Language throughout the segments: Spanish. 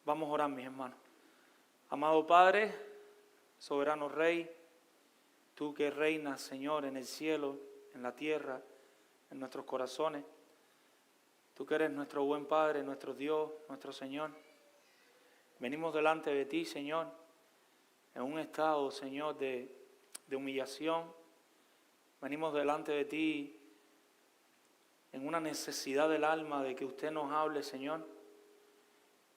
Vamos a orar, mis hermanos. Amado Padre, soberano Rey, tú que reinas, Señor, en el cielo, en la tierra, en nuestros corazones. Tú que eres nuestro buen Padre, nuestro Dios, nuestro Señor. Venimos delante de ti, Señor, en un estado, Señor, de humillación. Venimos delante de ti en una necesidad del alma de que usted nos hable, Señor.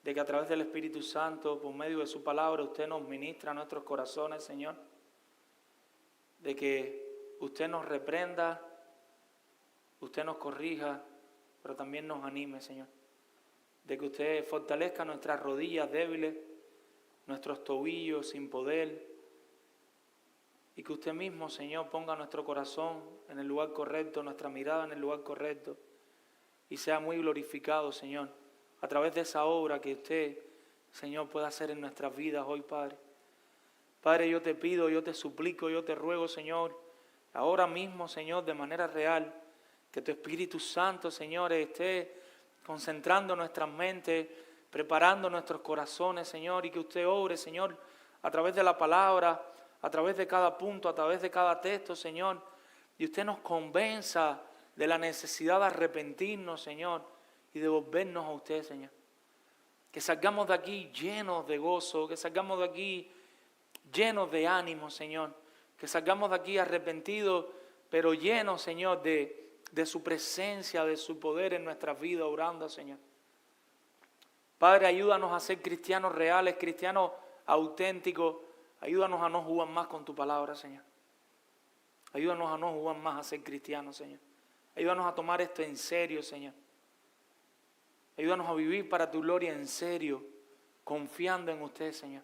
De que a través del Espíritu Santo, por medio de su palabra, usted nos ministra a nuestros corazones, Señor. De que usted nos reprenda, usted nos corrija, pero también nos anime, Señor. De que usted fortalezca nuestras rodillas débiles, nuestros tobillos sin poder, y que usted mismo, Señor, ponga nuestro corazón en el lugar correcto, nuestra mirada en el lugar correcto, y sea muy glorificado, Señor, a través de esa obra que usted, Señor, pueda hacer en nuestras vidas hoy, Padre. Padre, yo te pido, yo te suplico, yo te ruego, Señor, ahora mismo, Señor, de manera real, que tu Espíritu Santo, Señor, esté concentrando nuestras mentes, preparando nuestros corazones, Señor, y que usted obre, Señor, a través de la palabra, a través de cada punto, a través de cada texto, Señor, y usted nos convenza de la necesidad de arrepentirnos, Señor, y de volvernos a usted, Señor. Que salgamos de aquí llenos de gozo, que salgamos de aquí llenos de ánimo, Señor, que salgamos de aquí arrepentidos, pero llenos, Señor, de su presencia, de su poder en nuestras vidas, orando, Señor. Padre, ayúdanos a ser cristianos reales, cristianos auténticos. Ayúdanos a no jugar más con tu palabra, Señor. Ayúdanos a no jugar más a ser cristianos, Señor. Ayúdanos a tomar esto en serio, Señor. Ayúdanos a vivir para tu gloria en serio, confiando en usted, Señor.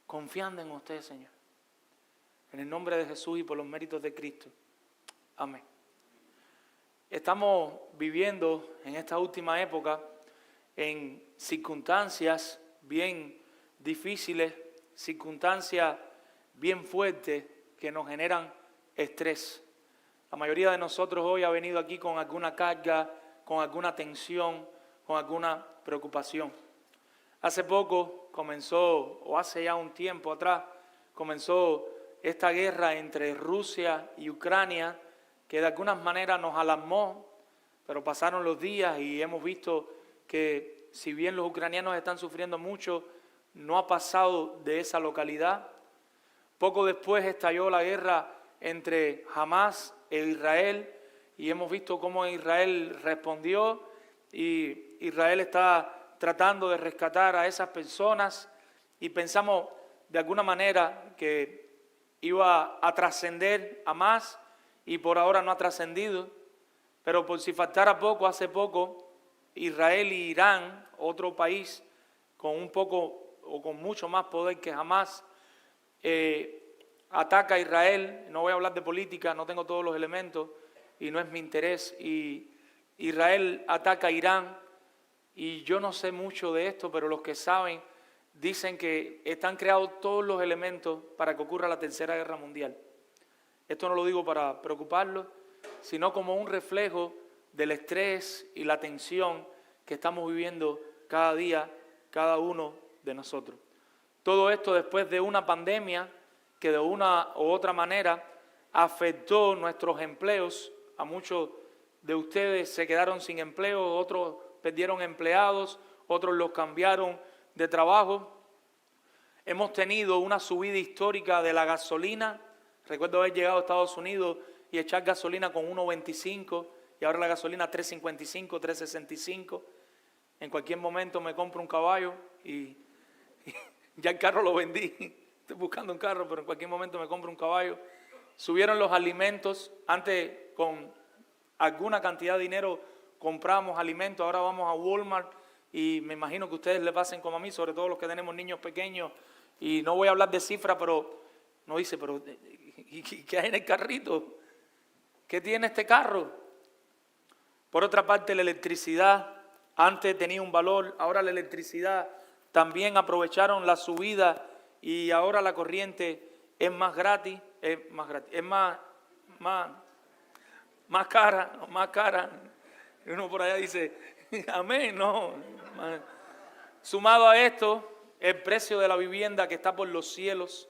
Confiando en usted, Señor. En el nombre de Jesús y por los méritos de Cristo. Amén. Estamos viviendo en esta última época en circunstancias bien difíciles, circunstancias bien fuertes que nos generan estrés. La mayoría de nosotros hoy ha venido aquí con alguna carga, con alguna tensión, con alguna preocupación. Hace poco comenzó, o hace ya un tiempo atrás, comenzó esta guerra entre Rusia y Ucrania, que de algunas maneras nos alarmó, pero pasaron los días y hemos visto que si bien los ucranianos están sufriendo mucho, no ha pasado de esa localidad. Poco después estalló la guerra entre Hamás e Israel y hemos visto cómo Israel respondió y Israel está tratando de rescatar a esas personas y pensamos de alguna manera que iba a trascender a más y por ahora no ha trascendido, pero por si faltara poco, hace poco Israel y Irán, otro país con un poco o con mucho más poder que Hamás, ataca a Israel. No voy a hablar de política, no tengo todos los elementos y no es mi interés. Y Israel ataca a Irán y yo no sé mucho de esto, pero los que saben dicen que están creados todos los elementos para que ocurra la Tercera Guerra Mundial. Esto no lo digo para preocuparlos, sino como un reflejo del estrés y la tensión que estamos viviendo cada día, cada uno de nosotros. Todo esto después de una pandemia que de una u otra manera afectó nuestros empleos. A muchos de ustedes se quedaron sin empleo, otros perdieron empleados, otros los cambiaron de trabajo. Hemos tenido una subida histórica de la gasolina. Recuerdo haber llegado a Estados Unidos y echar gasolina con 1.25 y ahora la gasolina 3.55, 3.65. En cualquier momento me compro un caballo y ya el carro lo vendí. Estoy buscando un carro, pero en cualquier momento me compro un caballo. Subieron los alimentos. Antes con alguna cantidad de dinero compramos alimentos. Ahora vamos a Walmart y me imagino que ustedes le pasen como a mí, sobre todo los que tenemos niños pequeños. Y no voy a hablar de cifras, pero no dice, pero ¿y qué hay en el carrito? ¿Qué tiene este carro? Por otra parte, la electricidad antes tenía un valor, ahora la electricidad también aprovecharon la subida y ahora la corriente es más gratis, es más cara. Y uno por allá dice, amén, no. Sumado a esto, el precio de la vivienda que está por los cielos,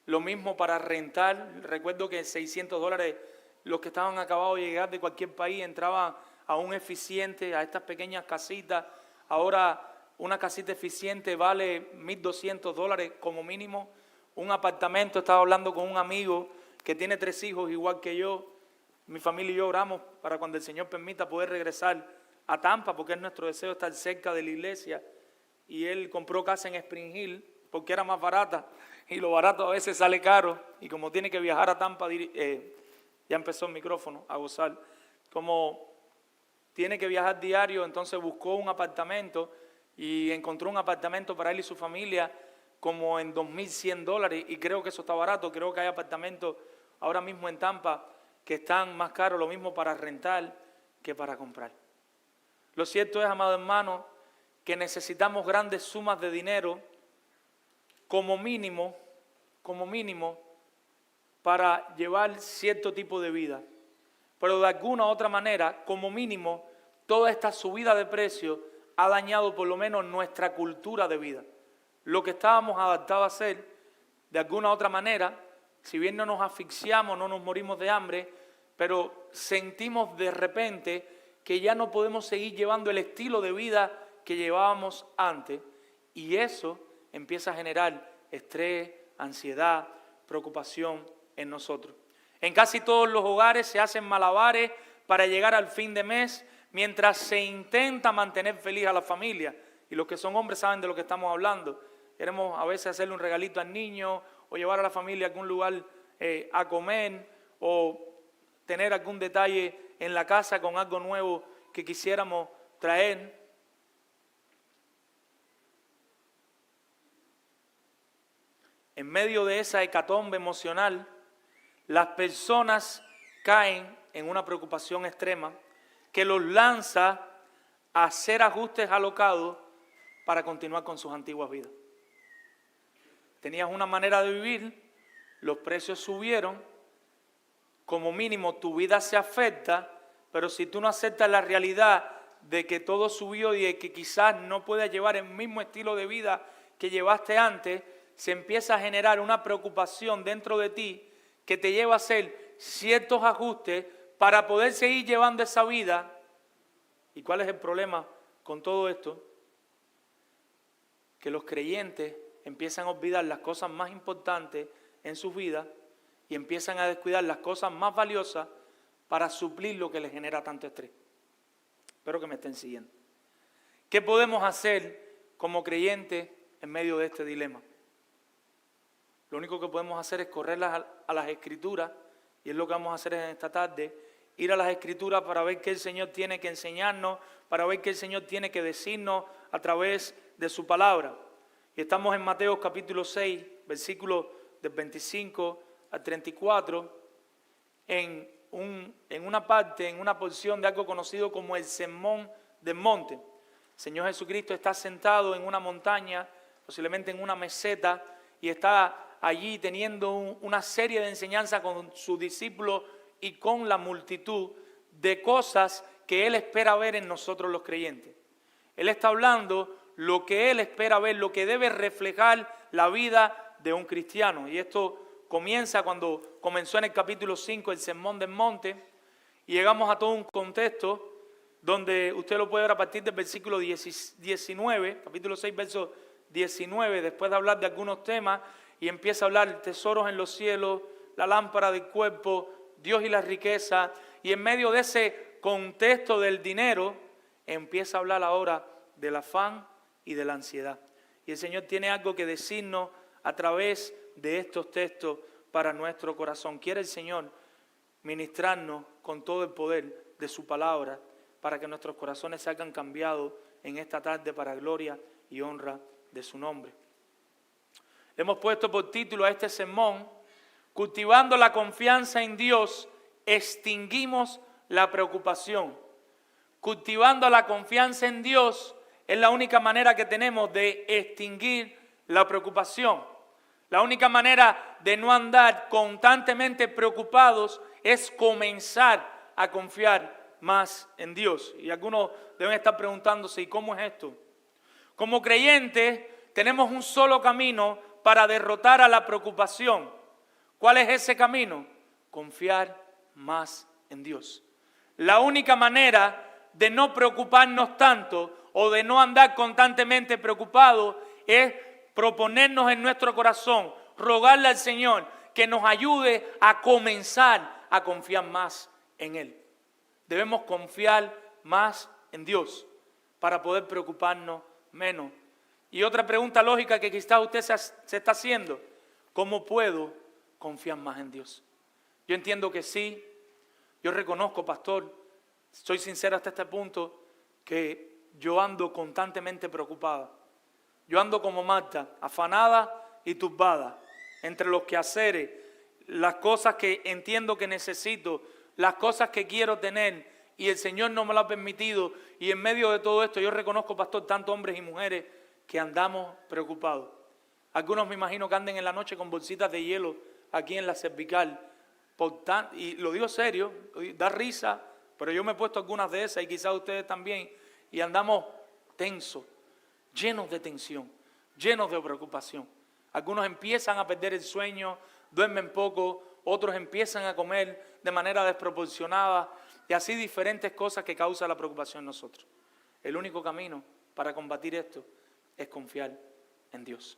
lo mismo para rentar. Recuerdo que $600, los que estaban acabados de llegar de cualquier país entraban a un eficiente, a estas pequeñas casitas. Ahora una casita eficiente vale $1,200 como mínimo. Un apartamento, estaba hablando con un amigo que tiene 3 hijos igual que yo. Mi familia y yo oramos para cuando el Señor permita poder regresar a Tampa, porque es nuestro deseo estar cerca de la iglesia. Y él compró casa en Spring Hill porque era más barata, y lo barato a veces sale caro, y como tiene que viajar a Tampa, ya empezó el micrófono a gozar, como tiene que viajar diario, entonces buscó un apartamento y encontró un apartamento para él y su familia como en $2,100, y creo que eso está barato. Creo que hay apartamentos ahora mismo en Tampa que están más caros, lo mismo para rentar que para comprar. Lo cierto es, amado hermano, que necesitamos grandes sumas de dinero como mínimo, para llevar cierto tipo de vida. Pero de alguna u otra manera, como mínimo, toda esta subida de precio ha dañado por lo menos nuestra cultura de vida. Lo que estábamos adaptados a hacer, de alguna u otra manera, si bien no nos asfixiamos, no nos morimos de hambre, pero sentimos de repente que ya no podemos seguir llevando el estilo de vida que llevábamos antes, y eso empieza a generar estrés, ansiedad, preocupación en nosotros. En casi todos los hogares se hacen malabares para llegar al fin de mes, mientras se intenta mantener feliz a la familia. Y los que son hombres saben de lo que estamos hablando. Queremos a veces hacerle un regalito al niño, o llevar a la familia a algún lugar a comer, o tener algún detalle en la casa con algo nuevo que quisiéramos traer. En medio de esa hecatombe emocional, las personas caen en una preocupación extrema que los lanza a hacer ajustes alocados para continuar con sus antiguas vidas. Tenías una manera de vivir, los precios subieron, como mínimo tu vida se afecta, pero si tú no aceptas la realidad de que todo subió y de que quizás no puedas llevar el mismo estilo de vida que llevaste antes, se empieza a generar una preocupación dentro de ti que te lleva a hacer ciertos ajustes para poder seguir llevando esa vida. ¿Y cuál es el problema con todo esto? Que los creyentes empiezan a olvidar las cosas más importantes en sus vidas y empiezan a descuidar las cosas más valiosas para suplir lo que les genera tanto estrés. Espero que me estén siguiendo. ¿Qué podemos hacer como creyentes en medio de este dilema? Lo único que podemos hacer es correr a las Escrituras, y es lo que vamos a hacer en esta tarde, ir a las Escrituras para ver qué el Señor tiene que enseñarnos, para ver qué el Señor tiene que decirnos a través de su palabra. Y estamos en Mateo capítulo 6, versículos del 25 al 34, en una porción de algo conocido como el Sermón del Monte. El Señor Jesucristo está sentado en una montaña, posiblemente en una meseta, y está allí teniendo una serie de enseñanzas con sus discípulos y con la multitud de cosas que Él espera ver en nosotros los creyentes. Él está hablando lo que Él espera ver, lo que debe reflejar la vida de un cristiano. Y esto comienza cuando comenzó en el capítulo 5 el Sermón del Monte, y llegamos a todo un contexto donde usted lo puede ver a partir del versículo 19, capítulo 6, verso 19, después de hablar de algunos temas, y empieza a hablar tesoros en los cielos, la lámpara del cuerpo, Dios y la riqueza, y en medio de ese contexto del dinero, empieza a hablar ahora del afán y de la ansiedad. Y el Señor tiene algo que decirnos a través de estos textos para nuestro corazón. Quiere el Señor ministrarnos con todo el poder de su palabra para que nuestros corazones se hayan cambiado en esta tarde para gloria y honra de su nombre. Hemos puesto por título a este sermón: cultivando la confianza en Dios, extinguimos la preocupación. Cultivando la confianza en Dios es la única manera que tenemos de extinguir la preocupación. La única manera de no andar constantemente preocupados es comenzar a confiar más en Dios. Y algunos deben estar preguntándose: ¿y cómo es esto? Como creyentes tenemos un solo camino para derrotar a la preocupación. ¿Cuál es ese camino? Confiar más en Dios. La única manera de no preocuparnos tanto o de no andar constantemente preocupados es proponernos en nuestro corazón, rogarle al Señor que nos ayude a comenzar a confiar más en Él. Debemos confiar más en Dios para poder preocuparnos menos. Y otra pregunta lógica que quizás usted se está haciendo: ¿cómo puedo confiar más en Dios? Yo entiendo que sí. Yo reconozco, pastor, soy sincero hasta este punto, que yo ando constantemente preocupada. Yo ando como Marta, afanada y turbada, entre los quehaceres, las cosas que entiendo que necesito, las cosas que quiero tener, y el Señor no me lo ha permitido. Y en medio de todo esto yo reconozco, pastor, tantos hombres y mujeres que andamos preocupados. Algunos me imagino que anden en la noche con bolsitas de hielo aquí en la cervical. Y lo digo serio, da risa, pero yo me he puesto algunas de esas y quizás ustedes también. Y andamos tensos, llenos de tensión, llenos de preocupación. Algunos empiezan a perder el sueño, duermen poco, otros empiezan a comer de manera desproporcionada y así diferentes cosas que causa la preocupación en nosotros. El único camino para combatir esto es confiar en Dios.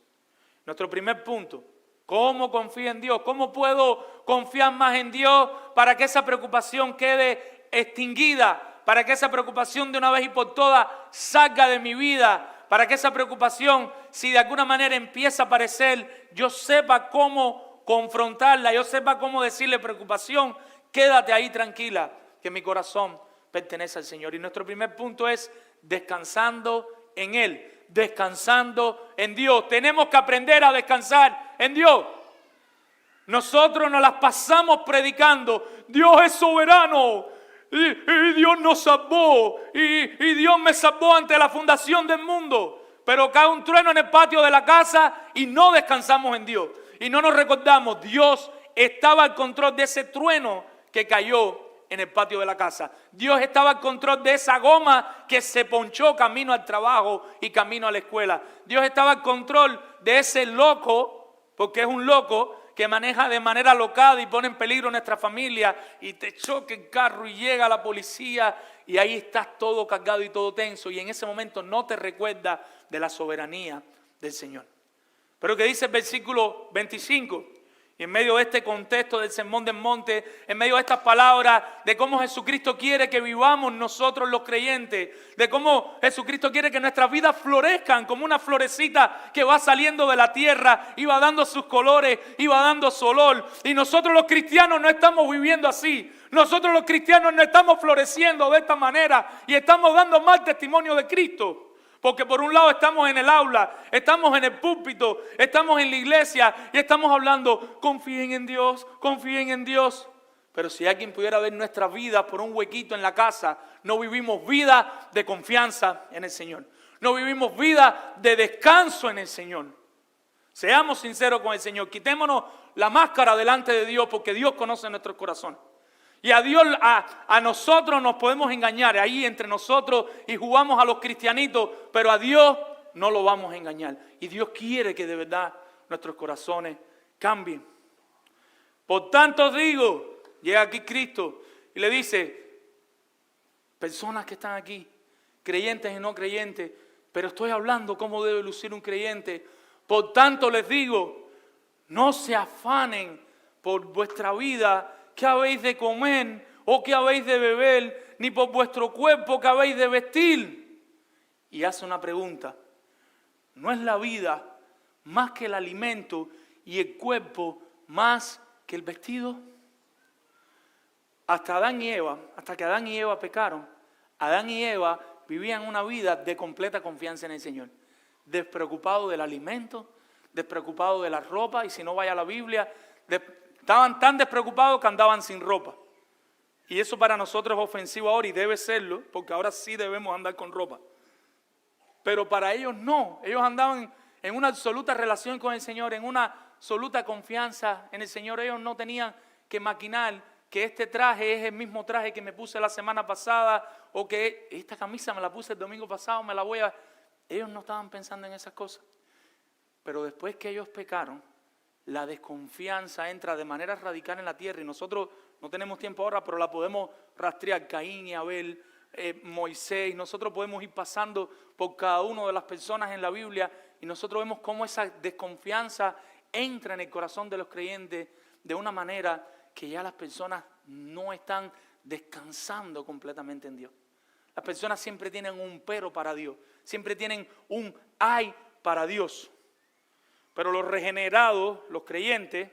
Nuestro primer punto: ¿cómo confío en Dios? ¿Cómo puedo confiar más en Dios para que esa preocupación quede extinguida? Para que esa preocupación de una vez y por todas salga de mi vida. Para que esa preocupación, si de alguna manera empieza a aparecer, yo sepa cómo confrontarla, yo sepa cómo decirle: preocupación, quédate ahí tranquila, que mi corazón pertenece al Señor. Y nuestro primer punto es descansando en Él. Descansando en Dios. Tenemos que aprender a descansar en Dios. Nosotros nos las pasamos predicando: Dios es soberano y Dios nos salvó y Dios me salvó ante la fundación del mundo. Pero cae un trueno en el patio de la casa y no descansamos en Dios y no nos recordamos: Dios estaba al control de ese trueno que cayó en el patio de la casa. Dios estaba al control de esa goma que se ponchó camino al trabajo y camino a la escuela. Dios estaba al control de ese loco, porque es un loco que maneja de manera alocada y pone en peligro nuestra familia, y te choca el carro y llega la policía y ahí estás todo cargado y todo tenso, y en ese momento no te recuerdas de la soberanía del Señor. Pero que dice el versículo 25, y en medio de este contexto del Sermón del Monte, en medio de estas palabras de cómo Jesucristo quiere que vivamos nosotros los creyentes, de cómo Jesucristo quiere que nuestras vidas florezcan como una florecita que va saliendo de la tierra y va dando sus colores y va dando su olor. Y nosotros los cristianos no estamos viviendo así. Nosotros los cristianos no estamos floreciendo de esta manera y estamos dando mal testimonio de Cristo. Porque por un lado estamos en el aula, estamos en el púlpito, estamos en la iglesia y estamos hablando: confíen en Dios, confíen en Dios. Pero si alguien pudiera ver nuestras vidas por un huequito en la casa, no vivimos vida de confianza en el Señor. No vivimos vida de descanso en el Señor. Seamos sinceros con el Señor, quitémonos la máscara delante de Dios, porque Dios conoce nuestros corazones. Y a Dios, a nosotros nos podemos engañar ahí entre nosotros y jugamos a los cristianitos, pero a Dios no lo vamos a engañar. Y Dios quiere que de verdad nuestros corazones cambien. Por tanto os digo, llega aquí Cristo y le dice: personas que están aquí, creyentes y no creyentes, pero estoy hablando cómo debe lucir un creyente. Por tanto les digo, no se afanen por vuestra vida, qué habéis de comer o qué habéis de beber, ni por vuestro cuerpo qué habéis de vestir. Y hace una pregunta: ¿no es la vida más que el alimento y el cuerpo más que el vestido? Hasta que Adán y Eva pecaron, Adán y Eva vivían una vida de completa confianza en el Señor, despreocupados del alimento, despreocupados de la ropa, y si no vaya a la Biblia, estaban tan despreocupados que andaban sin ropa. Y eso para nosotros es ofensivo ahora, y debe serlo, porque ahora sí debemos andar con ropa. Pero para ellos no, ellos andaban en una absoluta relación con el Señor, en una absoluta confianza en el Señor. Ellos no tenían que maquinar que este traje es el mismo traje que me puse la semana pasada, o que esta camisa me la puse el domingo pasado, me la voy a... Ellos no estaban pensando en esas cosas. Pero después que ellos pecaron, la desconfianza entra de manera radical en la tierra. Y nosotros no tenemos tiempo ahora, pero la podemos rastrear. Caín y Abel, Moisés. Nosotros podemos ir pasando por cada una de las personas en la Biblia. Y nosotros vemos cómo esa desconfianza entra en el corazón de los creyentes de una manera que ya las personas no están descansando completamente en Dios. Las personas siempre tienen un pero para Dios. Siempre tienen un ay para Dios. Pero los regenerados, los creyentes,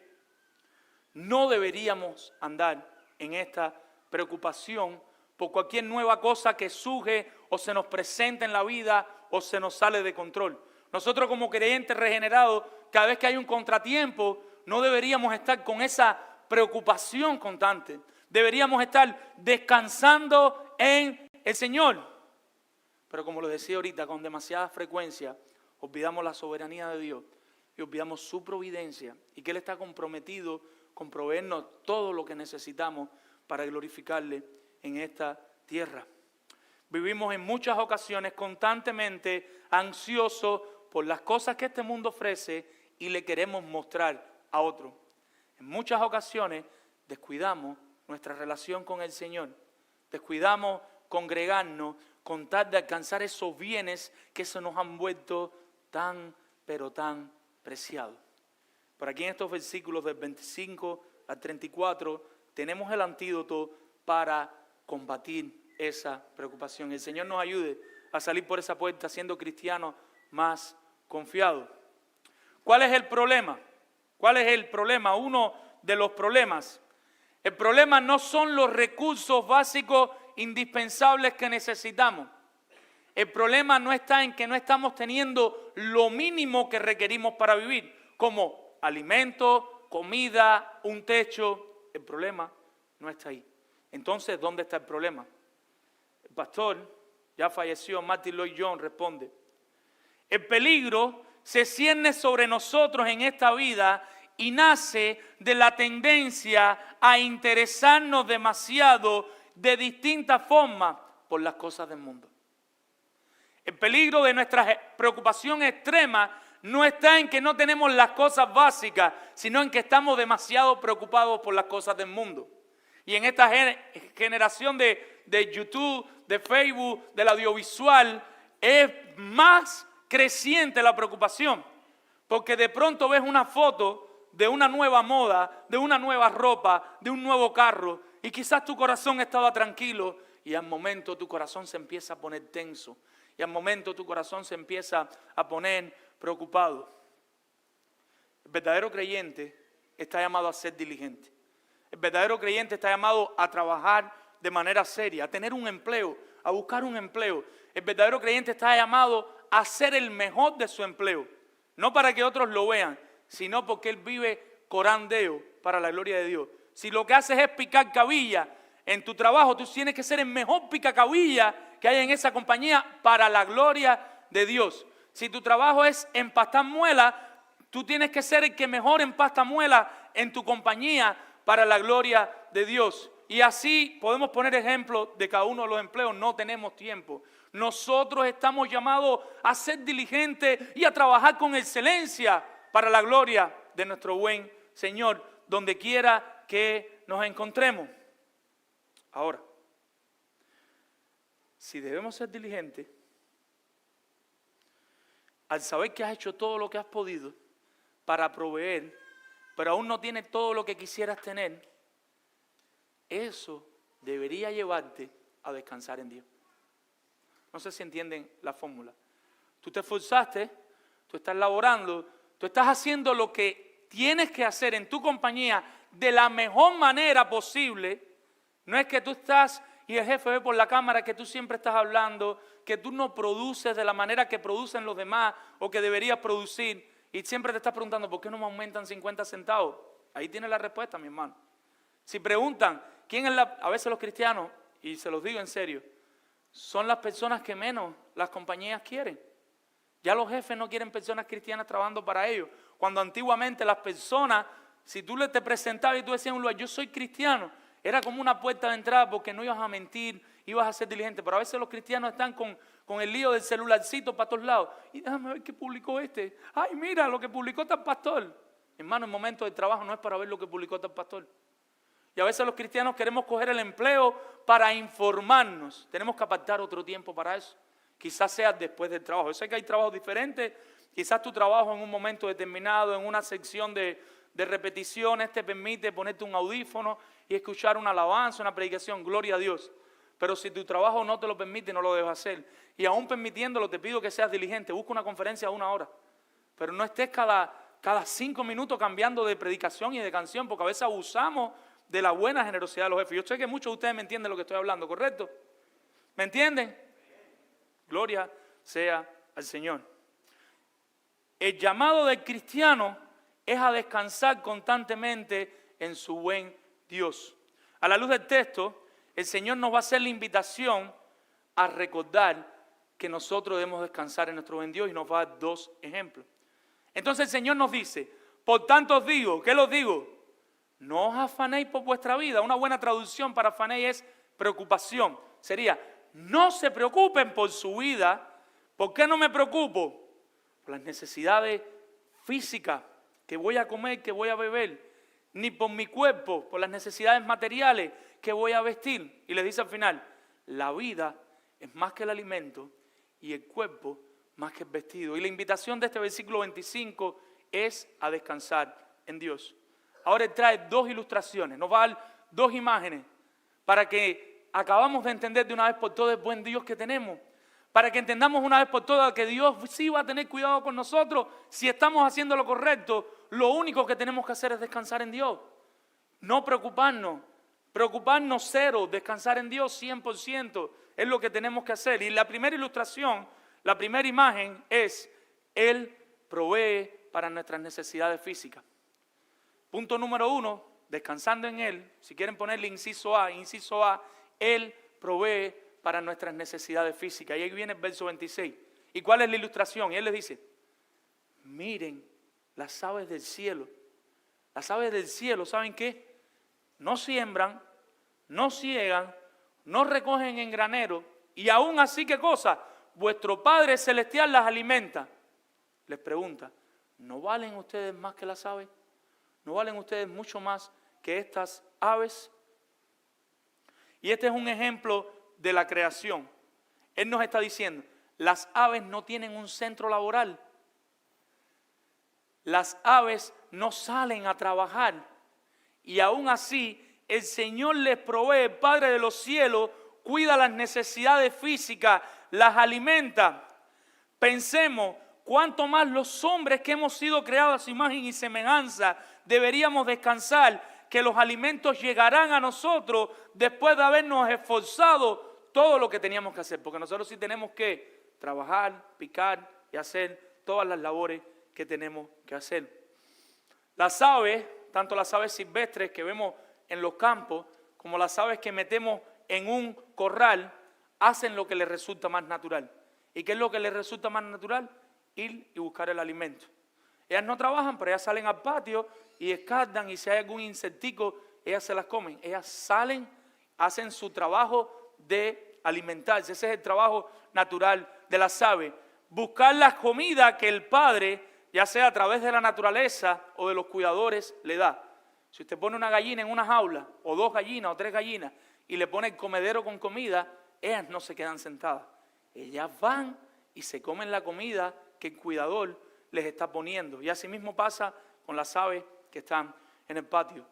no deberíamos andar en esta preocupación por cualquier nueva cosa que surge o se nos presenta en la vida o se nos sale de control. Nosotros como creyentes regenerados, cada vez que hay un contratiempo, no deberíamos estar con esa preocupación constante. Deberíamos estar descansando en el Señor. Pero como les decía ahorita, con demasiada frecuencia, olvidamos la soberanía de Dios y olvidamos su providencia y que Él está comprometido con proveernos todo lo que necesitamos para glorificarle en esta tierra. Vivimos en muchas ocasiones constantemente ansiosos por las cosas que este mundo ofrece y le queremos mostrar a otros. En muchas ocasiones descuidamos nuestra relación con el Señor, descuidamos congregarnos con tal de alcanzar esos bienes que se nos han vuelto tan, pero tan preciados. Por aquí en estos versículos del 25 al 34 tenemos el antídoto para combatir esa preocupación. El Señor nos ayude a salir por esa puerta siendo cristianos más confiados. ¿Cuál es el problema? ¿Cuál es el problema? Uno de los problemas. El problema no son los recursos básicos indispensables que necesitamos. El problema no está en que no estamos teniendo lo mínimo que requerimos para vivir, como alimento, comida, un techo. El problema no está ahí. Entonces, ¿dónde está el problema? El pastor, ya falleció, Martin Lloyd Jones, responde: el peligro se cierne sobre nosotros en esta vida y nace de la tendencia a interesarnos demasiado de distintas formas por las cosas del mundo. El peligro de nuestra preocupación extrema no está en que no tenemos las cosas básicas, sino en que estamos demasiado preocupados por las cosas del mundo. Y en esta generación de YouTube, de Facebook, del audiovisual, es más creciente la preocupación. Porque de pronto ves una foto de una nueva moda, de una nueva ropa, de un nuevo carro, y quizás tu corazón estaba tranquilo, y al momento tu corazón se empieza a poner tenso. Y al momento tu corazón se empieza a poner preocupado. El verdadero creyente está llamado a ser diligente. El verdadero creyente está llamado a trabajar de manera seria, a tener un empleo, a buscar un empleo. El verdadero creyente está llamado a ser el mejor de su empleo. No para que otros lo vean, sino porque él vive corandeo para la gloria de Dios. Si lo que haces es picar cabilla en tu trabajo, tú tienes que ser el mejor picacabilla que hay en esa compañía para la gloria de Dios. Si tu trabajo es empastar muelas, tú tienes que ser el que mejor empasta muelas en tu compañía para la gloria de Dios. Y así podemos poner ejemplos de cada uno de los empleos. No tenemos tiempo. Nosotros estamos llamados a ser diligentes y a trabajar con excelencia para la gloria de nuestro buen Señor, donde quiera que nos encontremos. Ahora, si debemos ser diligentes, al saber que has hecho todo lo que has podido para proveer, pero aún no tienes todo lo que quisieras tener, eso debería llevarte a descansar en Dios. No sé si entienden la fórmula. Tú te esforzaste, tú estás laborando, tú estás haciendo lo que tienes que hacer en tu compañía de la mejor manera posible. No es que tú estás y el jefe ve por la cámara que tú siempre estás hablando, que tú no produces de la manera que producen los demás o que deberías producir, y siempre te estás preguntando, ¿por qué no me aumentan 50 centavos? Ahí tienes la respuesta, mi hermano. Si preguntan, ¿quién es a veces los cristianos, y se los digo en serio, son las personas que menos las compañías quieren? Ya los jefes no quieren personas cristianas trabajando para ellos. Cuando antiguamente las personas, si tú te presentabas y tú decías en un lugar, yo soy cristiano, era como una puerta de entrada porque no ibas a mentir y vas a ser diligente. Pero a veces los cristianos están con el lío del celularcito para todos lados. Y déjame ver qué publicó este. Ay, mira lo que publicó tal pastor. Hermano, en momentos de trabajo no es para ver lo que publicó tal pastor. Y a veces los cristianos queremos coger el empleo para informarnos. Tenemos que apartar otro tiempo para eso. Quizás sea después del trabajo. Yo sé que hay trabajos diferentes. Quizás tu trabajo en un momento determinado, en una sección de repeticiones, te permite ponerte un audífono y escuchar una alabanza, una predicación. Gloria a Dios. Pero si tu trabajo no te lo permite, no lo debes hacer. Y aún permitiéndolo, te pido que seas diligente. Busca una conferencia de 1 hora. Pero no estés cada 5 minutos cambiando de predicación y de canción, porque a veces abusamos de la buena generosidad de los jefes. Yo sé que muchos de ustedes me entienden lo que estoy hablando, ¿correcto? ¿Me entienden? Gloria sea al Señor. El llamado del cristiano es a descansar constantemente en su buen Dios. A la luz del texto, el Señor nos va a hacer la invitación a recordar que nosotros debemos descansar en nuestro buen Dios y nos va a dar 2 ejemplos. Entonces el Señor nos dice, por tanto os digo, ¿qué os digo? No os afanéis por vuestra vida. Una buena traducción para afanéis es preocupación. Sería, no se preocupen por su vida. ¿Por qué no me preocupo? Por las necesidades físicas, que voy a comer, que voy a beber. Ni por mi cuerpo, por las necesidades materiales que voy a vestir. Y les dice al final, la vida es más que el alimento y el cuerpo más que el vestido. Y la invitación de este versículo 25 es a descansar en Dios. Ahora él trae 2 ilustraciones, nos va a dar 2 imágenes para que acabamos de entender de una vez por todas el buen Dios que tenemos. Para que entendamos una vez por todas que Dios sí va a tener cuidado con nosotros. Si estamos haciendo lo correcto, lo único que tenemos que hacer es descansar en Dios. No preocuparnos. Preocuparnos 0, descansar en Dios 100%. Es lo que tenemos que hacer. Y la primera ilustración, la primera imagen es, Él provee para nuestras necesidades físicas. Punto número 1, descansando en Él. Si quieren ponerle inciso A, Él provee para nuestras necesidades físicas. Y ahí viene el verso 26. ¿Y cuál es la ilustración? Y Él les dice, miren las aves del cielo. Las aves del cielo, ¿saben qué? No siembran, no ciegan, no recogen en granero. Y aún así, ¿qué cosa? Vuestro Padre Celestial las alimenta. Les pregunta, ¿no valen ustedes más que las aves? ¿No valen ustedes mucho más que estas aves? Y este es un ejemplo de la creación. Él nos está diciendo, las aves no tienen un centro laboral. Las aves no salen a trabajar. Y aún así, el Señor les provee, el Padre de los cielos, cuida las necesidades físicas, las alimenta. Pensemos, cuánto más los hombres que hemos sido creados a su imagen y semejanza deberíamos descansar, que los alimentos llegarán a nosotros después de habernos esforzado todo lo que teníamos que hacer. Porque nosotros sí tenemos que trabajar, picar y hacer todas las labores que tenemos que hacer. Las aves, tanto las aves silvestres que vemos en los campos, como las aves que metemos en un corral, hacen lo que les resulta más natural. ¿Y qué es lo que les resulta más natural? Ir y buscar el alimento. Ellas no trabajan, pero ellas salen al patio y escardan, y si hay algún insectico, ellas se las comen. Ellas salen, hacen su trabajo de alimentarse. Ese es el trabajo natural de las aves. Buscar la comida que el Padre, ya sea a través de la naturaleza o de los cuidadores, le da. Si usted pone una gallina en una jaula, o 2 gallinas o 3 gallinas, y le pone el comedero con comida, ellas no se quedan sentadas. Ellas van y se comen la comida que el cuidador les está poniendo. Y así mismo pasa con las aves que están en el patio.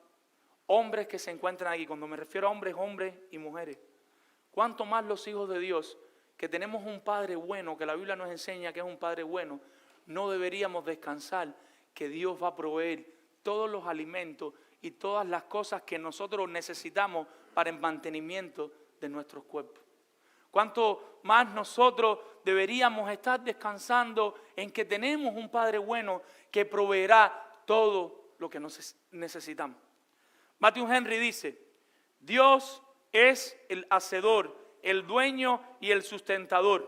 Hombres que se encuentran aquí, cuando me refiero a hombres, hombres y mujeres. Cuánto más los hijos de Dios, que tenemos un Padre bueno, que la Biblia nos enseña que es un Padre bueno, no deberíamos descansar, que Dios va a proveer todos los alimentos y todas las cosas que nosotros necesitamos para el mantenimiento de nuestros cuerpos. Cuánto más nosotros deberíamos estar descansando en que tenemos un Padre bueno que proveerá todo lo que necesitamos. Matthew Henry dice, Dios es el hacedor, el dueño y el sustentador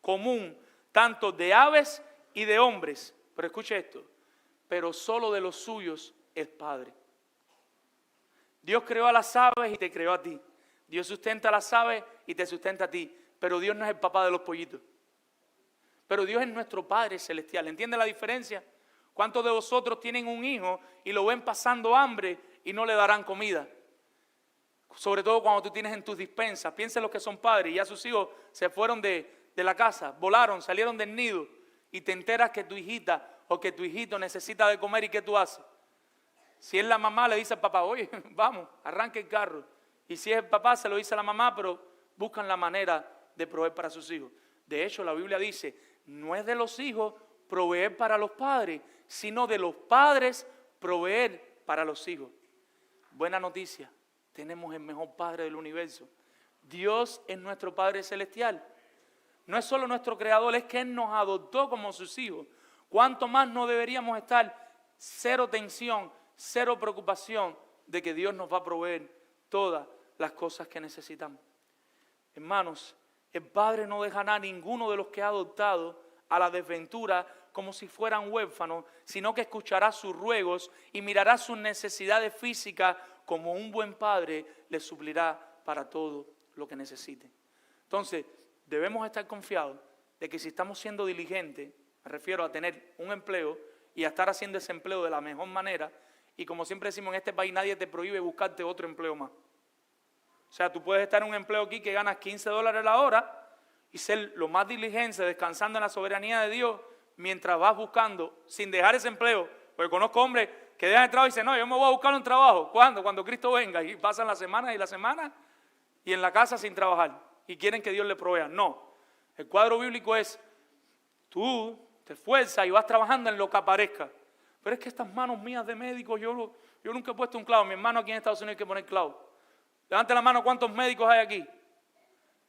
común, tanto de aves y de hombres. Pero escuche esto, pero solo de los suyos es Padre. Dios creó a las aves y te creó a ti, Dios sustenta a las aves y te sustenta a ti. Pero Dios no es el papá de los pollitos. Pero Dios es nuestro Padre celestial. ¿Entiende la diferencia? ¿Cuántos de vosotros tienen un hijo y lo ven pasando hambre y no le darán comida? Sobre todo cuando tú tienes en tus dispensas. Piensa en los que son padres y ya sus hijos se fueron de la casa, volaron, salieron del nido y te enteras que tu hijita o que tu hijito necesita de comer. ¿Y qué tú haces? Si es la mamá, le dice al papá, oye, vamos, arranque el carro. Y si es el papá, se lo dice a la mamá, pero buscan la manera de proveer para sus hijos. De hecho, la Biblia dice, no es de los hijos proveer para los padres, sino de los padres proveer para los hijos. Buena noticia, tenemos el mejor Padre del universo. Dios es nuestro Padre celestial. No es solo nuestro creador, es que Él nos adoptó como sus hijos. ¿Cuánto más no deberíamos estar cero tensión, cero preocupación de que Dios nos va a proveer todas las cosas que necesitamos? Hermanos, el Padre no dejará a ninguno de los que ha adoptado a la desventura como si fueran huérfanos, sino que escuchará sus ruegos y mirará sus necesidades físicas como un buen Padre les suplirá para todo lo que necesiten. Entonces, debemos estar confiados de que si estamos siendo diligentes, me refiero a tener un empleo y a estar haciendo ese empleo de la mejor manera, y como siempre decimos en este país, nadie te prohíbe buscarte otro empleo más. O sea, tú puedes estar en un empleo aquí que ganas $15 la hora y ser lo más diligente, descansando en la soberanía de Dios, mientras vas buscando, sin dejar ese empleo. Porque conozco hombres que dejan el trabajo y dicen, no, yo me voy a buscar un trabajo. ¿Cuándo? Cuando Cristo venga. Y pasan las semanas y las semanas y en la casa sin trabajar. Y quieren que Dios les provea. No. El cuadro bíblico es, tú te esfuerzas y vas trabajando en lo que aparezca. Pero es que estas manos mías de médico, yo nunca he puesto un clavo. Mi hermano aquí en Estados Unidos hay que poner clavo. Levante la mano, ¿cuántos médicos hay aquí?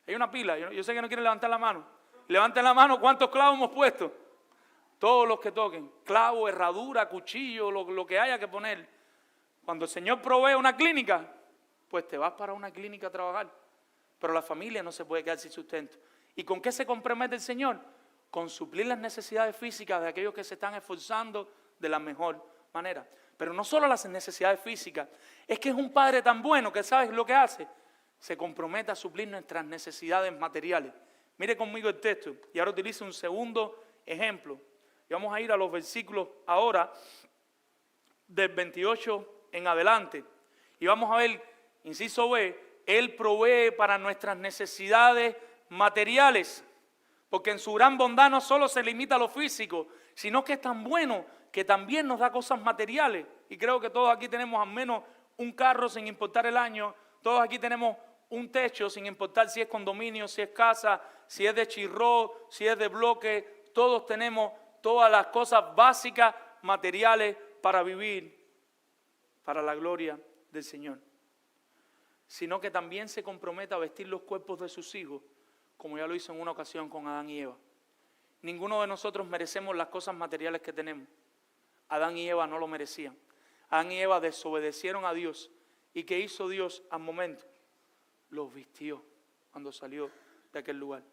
Hay una pila, yo sé que no quieren levantar la mano. Levanten la mano, ¿cuántos clavos hemos puesto? Todos los que toquen, clavo, herradura, cuchillo, lo que haya que poner. Cuando el Señor provee una clínica, pues te vas para una clínica a trabajar. Pero la familia no se puede quedar sin sustento. ¿Y con qué se compromete el Señor? Con suplir las necesidades físicas de aquellos que se están esforzando de la mejor manera. Pero no solo las necesidades físicas, es que es un Padre tan bueno que ¿sabes lo que hace? Se compromete a suplir nuestras necesidades materiales. Mire conmigo el texto y ahora utilizo un segundo ejemplo. Y vamos a ir a los versículos ahora del 28 en adelante. Y vamos a ver, inciso B, Él provee para nuestras necesidades materiales. Porque en su gran bondad no solo se limita a lo físico, sino que es tan bueno que también nos da cosas materiales. Y creo que todos aquí tenemos al menos un carro sin importar el año. Todos aquí tenemos un techo sin importar si es condominio, si es casa, si es de chirró, si es de bloque. Todos tenemos todas las cosas básicas, materiales para vivir para la gloria del Señor. Sino que también se compromete a vestir los cuerpos de sus hijos, como ya lo hizo en una ocasión con Adán y Eva. Ninguno de nosotros merecemos las cosas materiales que tenemos. Adán y Eva no lo merecían. Adán y Eva desobedecieron a Dios. ¿Y qué hizo Dios al momento? Los vistió cuando salió de aquel lugar.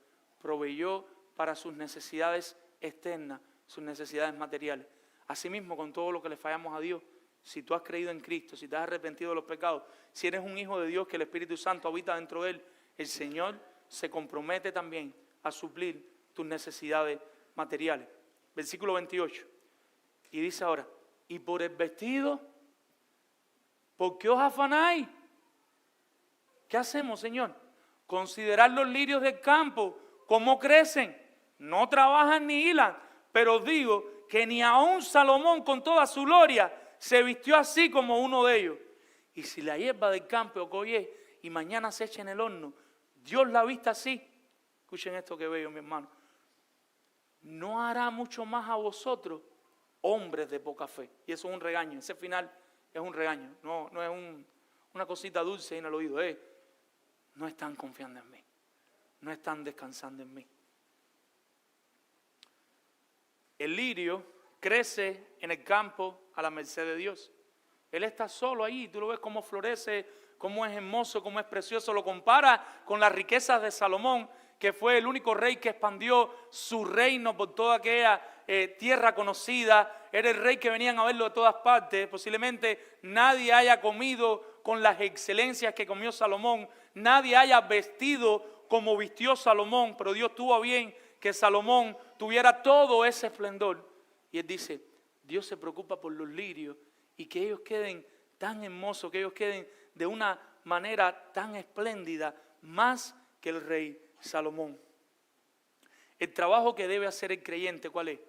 Proveyó para sus necesidades externas, sus necesidades materiales. Asimismo, con todo lo que le fallamos a Dios, si tú has creído en Cristo, si te has arrepentido de los pecados, si eres un hijo de Dios que el Espíritu Santo habita dentro de él, el Señor se compromete también a suplir tus necesidades materiales. Versículo 28. Y dice ahora, y por el vestido, ¿por qué os afanáis? ¿Qué hacemos, Señor? Considerad los lirios del campo, cómo crecen, no trabajan ni hilan, pero os digo que ni aun Salomón con toda su gloria se vistió así como uno de ellos. Y si la hierba del campo hoy es y mañana se echa en el horno, Dios la vista así. Escuchen esto que veo, mi hermano. ¿No hará mucho más a vosotros, hombres de poca fe? Y eso es un regaño, ese final es un regaño, no es una cosita dulce en el oído. No están confiando en mí, no están descansando en mí. El lirio crece en el campo a la merced de Dios. Él está solo ahí, tú lo ves cómo florece, cómo es hermoso, cómo es precioso. Lo compara con las riquezas de Salomón, que fue el único rey que expandió su reino por toda aquella tierra conocida. Era el rey que venían a verlo de todas partes. Posiblemente nadie haya comido con las excelencias que comió Salomón, nadie haya vestido como vistió Salomón, pero Dios tuvo a bien que Salomón tuviera todo ese esplendor. Y él dice, Dios se preocupa por los lirios y que ellos queden tan hermosos, que ellos queden de una manera tan espléndida, más que el rey Salomón. El trabajo que debe hacer el creyente, ¿cuál es?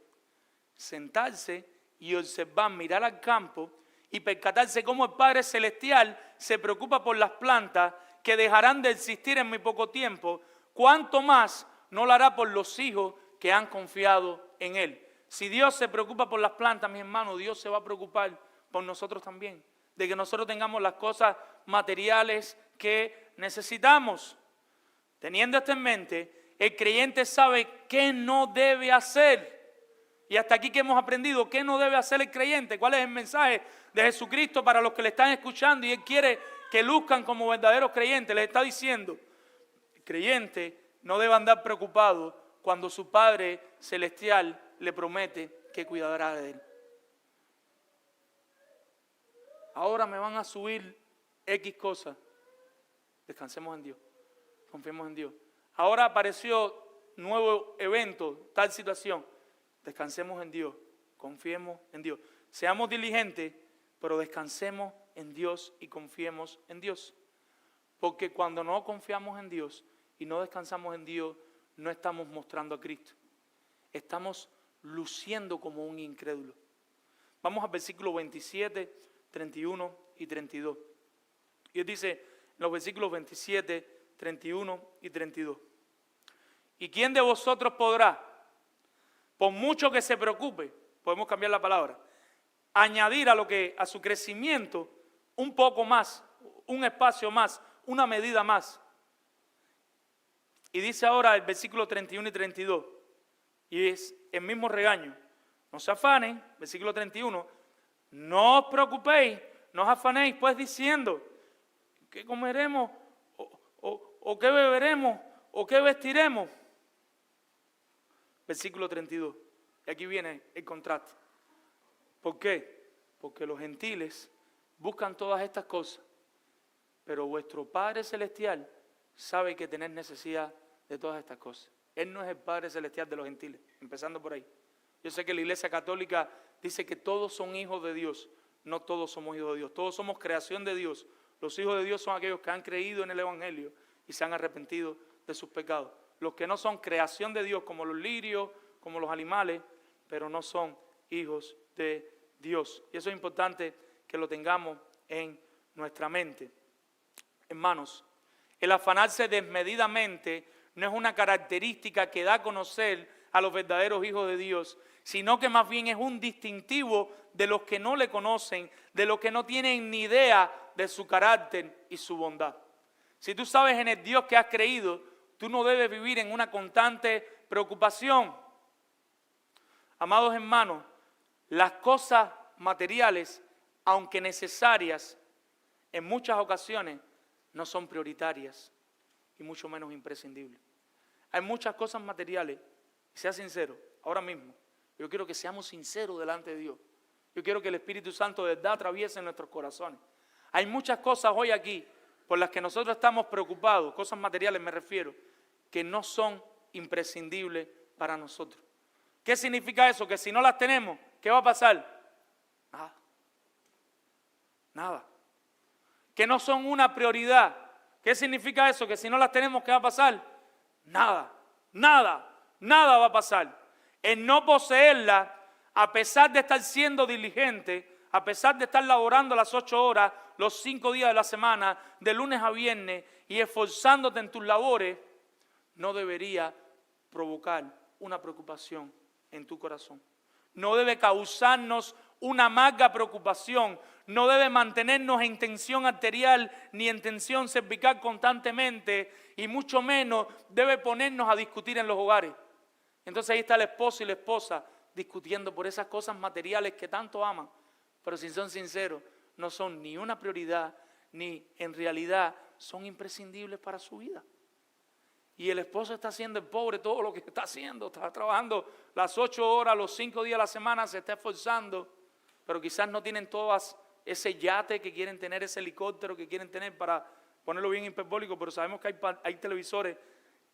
Sentarse y observar, mirar al campo y percatarse cómo el Padre Celestial se preocupa por las plantas que dejarán de existir en muy poco tiempo. ¿Cuánto más no lo hará por los hijos que han confiado en Él? Si Dios se preocupa por las plantas, mis hermanos, Dios se va a preocupar por nosotros también, de que nosotros tengamos las cosas materiales que necesitamos. Teniendo esto en mente, el creyente sabe qué no debe hacer. Y hasta aquí que hemos aprendido qué no debe hacer el creyente, cuál es el mensaje de Jesucristo para los que le están escuchando y Él quiere que luzcan como verdaderos creyentes. Les está diciendo, el creyente no debe andar preocupado cuando su Padre Celestial le promete que cuidará de él. Ahora me van a subir X cosas. Descansemos en Dios. Confiemos en Dios. Ahora apareció nuevo evento, tal situación. Descansemos en Dios. Confiemos en Dios. Seamos diligentes, pero descansemos en Dios y confiemos en Dios. Porque cuando no confiamos en Dios y no descansamos en Dios, no estamos mostrando a Cristo. Estamos luciendo como un incrédulo. Vamos al versículo 27, 31 y 32. Y él dice en los versículos 27, 31 y 32. ¿Y quién de vosotros podrá, por mucho que se preocupe, podemos cambiar la palabra, añadir a su crecimiento un poco más, un espacio más, una medida más? Y dice ahora el versículo 31 y 32, y es el mismo regaño. No se afanen, versículo 31, no os preocupéis, no os afanéis pues diciendo, ¿qué comeremos? ¿O qué beberemos? ¿O qué vestiremos? Versículo 32, y aquí viene el contraste. ¿Por qué? Porque los gentiles buscan todas estas cosas, pero vuestro Padre Celestial sabe que tenéis necesidad de todas estas cosas. Él no es el Padre Celestial de los gentiles, empezando por ahí. Yo sé que la Iglesia Católica dice que todos son hijos de Dios. No todos somos hijos de Dios, todos somos creación de Dios. Los hijos de Dios son aquellos que han creído en el Evangelio y se han arrepentido de sus pecados. Los que no son creación de Dios, como los lirios, como los animales, pero no son hijos de Dios. Y eso es importante que lo tengamos en nuestra mente. Hermanos, el afanarse desmedidamente no es una característica que da a conocer a los verdaderos hijos de Dios, sino que más bien es un distintivo de los que no le conocen, de los que no tienen ni idea de su carácter y su bondad. Si tú sabes en el Dios que has creído, tú no debes vivir en una constante preocupación. Amados hermanos, las cosas materiales, aunque necesarias, en muchas ocasiones no son prioritarias y mucho menos imprescindibles. Hay muchas cosas materiales, y sea sincero, ahora mismo, yo quiero que seamos sinceros delante de Dios. Yo quiero que el Espíritu Santo de verdad atraviese nuestros corazones. Hay muchas cosas hoy aquí por las que nosotros estamos preocupados, cosas materiales me refiero, que no son imprescindibles para nosotros. ¿Qué significa eso? Que si no las tenemos, ¿qué va a pasar? Nada. Nada. Que no son una prioridad. ¿Qué significa eso? Que si no las tenemos, ¿qué va a pasar? Nada. Nada. Nada va a pasar. El no poseerla, a pesar de estar siendo diligente, a pesar de estar laborando las 8 horas, los 5 días de la semana, de lunes a viernes, y esforzándote en tus labores, no debería provocar una preocupación en tu corazón. No debe causarnos una amarga preocupación, no debe mantenernos en tensión arterial ni en tensión cervical constantemente, y mucho menos debe ponernos a discutir en los hogares. Entonces ahí está el esposo y la esposa discutiendo por esas cosas materiales que tanto aman, pero si son sinceros, no son ni una prioridad, ni en realidad son imprescindibles para su vida. Y el esposo está haciendo el pobre todo lo que está haciendo. Está trabajando las 8 horas, los 5 días a la semana, se está esforzando. Pero quizás no tienen todas ese yate que quieren tener, ese helicóptero que quieren tener, para ponerlo bien hiperbólico. Pero sabemos que hay televisores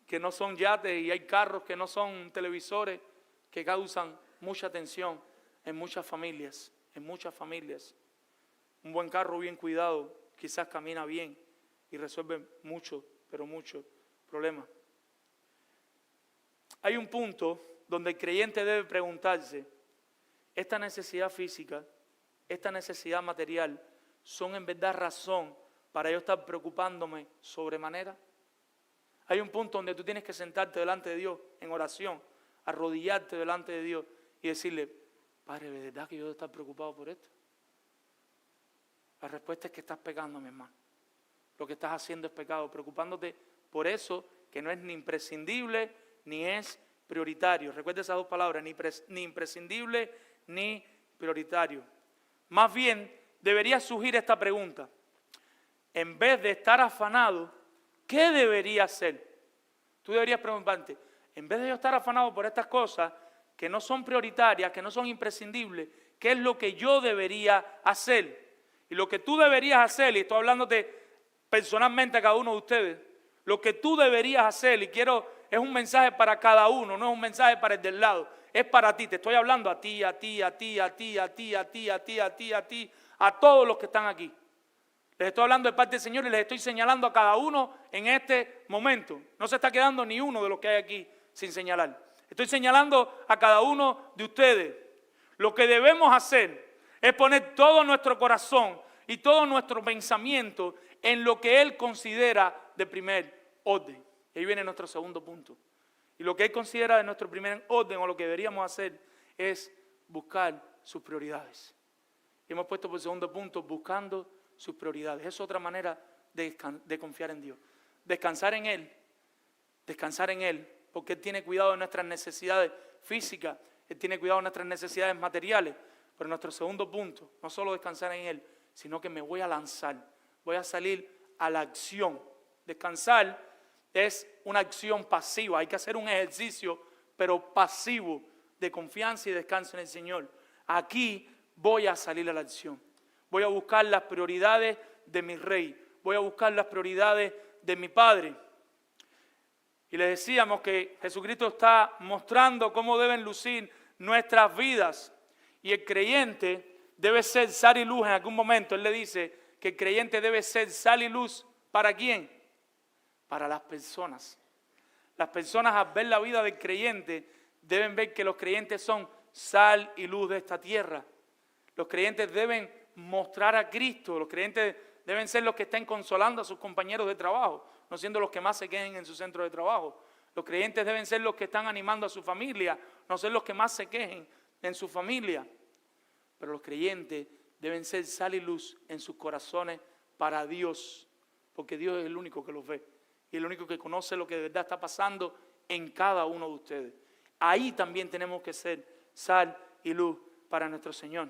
que no son yates y hay carros que no son televisores, que causan mucha tensión en muchas familias. En muchas familias. Un buen carro bien cuidado quizás camina bien y resuelve mucho, pero mucho problema. Hay un punto donde el creyente debe preguntarse: ¿esta necesidad física, esta necesidad material, son en verdad razón para yo estar preocupándome sobremanera? Hay un punto donde tú tienes que sentarte delante de Dios en oración, arrodillarte delante de Dios y decirle: Padre, ¿de verdad que yo debo estar preocupado por esto? La respuesta es que estás pecando, mi hermano. Lo que estás haciendo es pecado, preocupándote por eso que no es ni imprescindible ni es prioritario. Recuerda esas dos palabras, ni imprescindible ni prioritario. Más bien, debería surgir esta pregunta: en vez de estar afanado, ¿qué debería hacer? Tú deberías preguntarte: en vez de yo estar afanado por estas cosas que no son prioritarias, que no son imprescindibles, ¿qué es lo que yo debería hacer? Y lo que tú deberías hacer, y estoy hablándote personalmente a cada uno de ustedes, lo que tú deberías hacer, es un mensaje para cada uno, no es un mensaje para el del lado, es para ti. Te estoy hablando a ti, a ti, a ti, a ti, a ti, a ti, a ti, a ti, a ti, a todos los que están aquí. Les estoy hablando de parte del Señor y les estoy señalando a cada uno en este momento. No se está quedando ni uno de los que hay aquí sin señalar. Estoy señalando a cada uno de ustedes. Lo que debemos hacer es poner todo nuestro corazón y todo nuestro pensamiento en lo que Él considera de primer orden. Y ahí viene nuestro segundo punto. Y lo que Él considera de nuestro primer orden, o lo que deberíamos hacer, es buscar sus prioridades. Y hemos puesto por segundo punto, buscando sus prioridades. Es otra manera de confiar en Dios. Descansar en Él, porque Él tiene cuidado de nuestras necesidades físicas, Él tiene cuidado de nuestras necesidades materiales. Pero nuestro segundo punto, no solo descansar en Él, sino que me voy a lanzar, voy a salir a la acción. Descansar es una acción pasiva, hay que hacer un ejercicio, pero pasivo, de confianza y descanso en el Señor. Aquí voy a salir a la acción, voy a buscar las prioridades de mi Rey, voy a buscar las prioridades de mi Padre. Y les decíamos que Jesucristo está mostrando cómo deben lucir nuestras vidas. Y el creyente debe ser sal y luz en algún momento. Él le dice que el creyente debe ser sal y luz. ¿Para quién? Para las personas. Las personas, al ver la vida del creyente, deben ver que los creyentes son sal y luz de esta tierra. Los creyentes deben mostrar a Cristo. Los creyentes deben ser los que estén consolando a sus compañeros de trabajo, no siendo los que más se quejen en su centro de trabajo. Los creyentes deben ser los que están animando a su familia, no ser los que más se quejen en su familia. Pero los creyentes deben ser sal y luz en sus corazones para Dios, porque Dios es el único que los ve y el único que conoce lo que de verdad está pasando en cada uno de ustedes. Ahí también tenemos que ser sal y luz para nuestro Señor.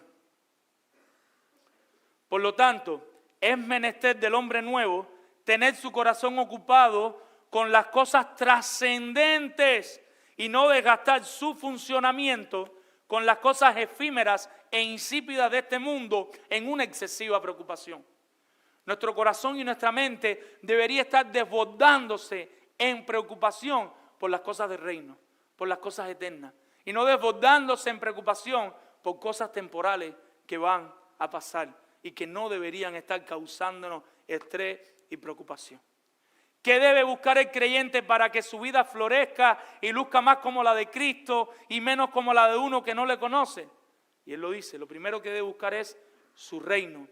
Por lo tanto, es menester del hombre nuevo tener su corazón ocupado con las cosas trascendentes y no desgastar su funcionamiento con las cosas efímeras e insípidas de este mundo en una excesiva preocupación. Nuestro corazón y nuestra mente debería estar desbordándose en preocupación por las cosas del reino, por las cosas eternas, y no desbordándose en preocupación por cosas temporales que van a pasar y que no deberían estar causándonos estrés y preocupación. ¿Qué debe buscar el creyente para que su vida florezca y luzca más como la de Cristo y menos como la de uno que no le conoce? Y Él lo dice, lo primero que debe buscar es su reino.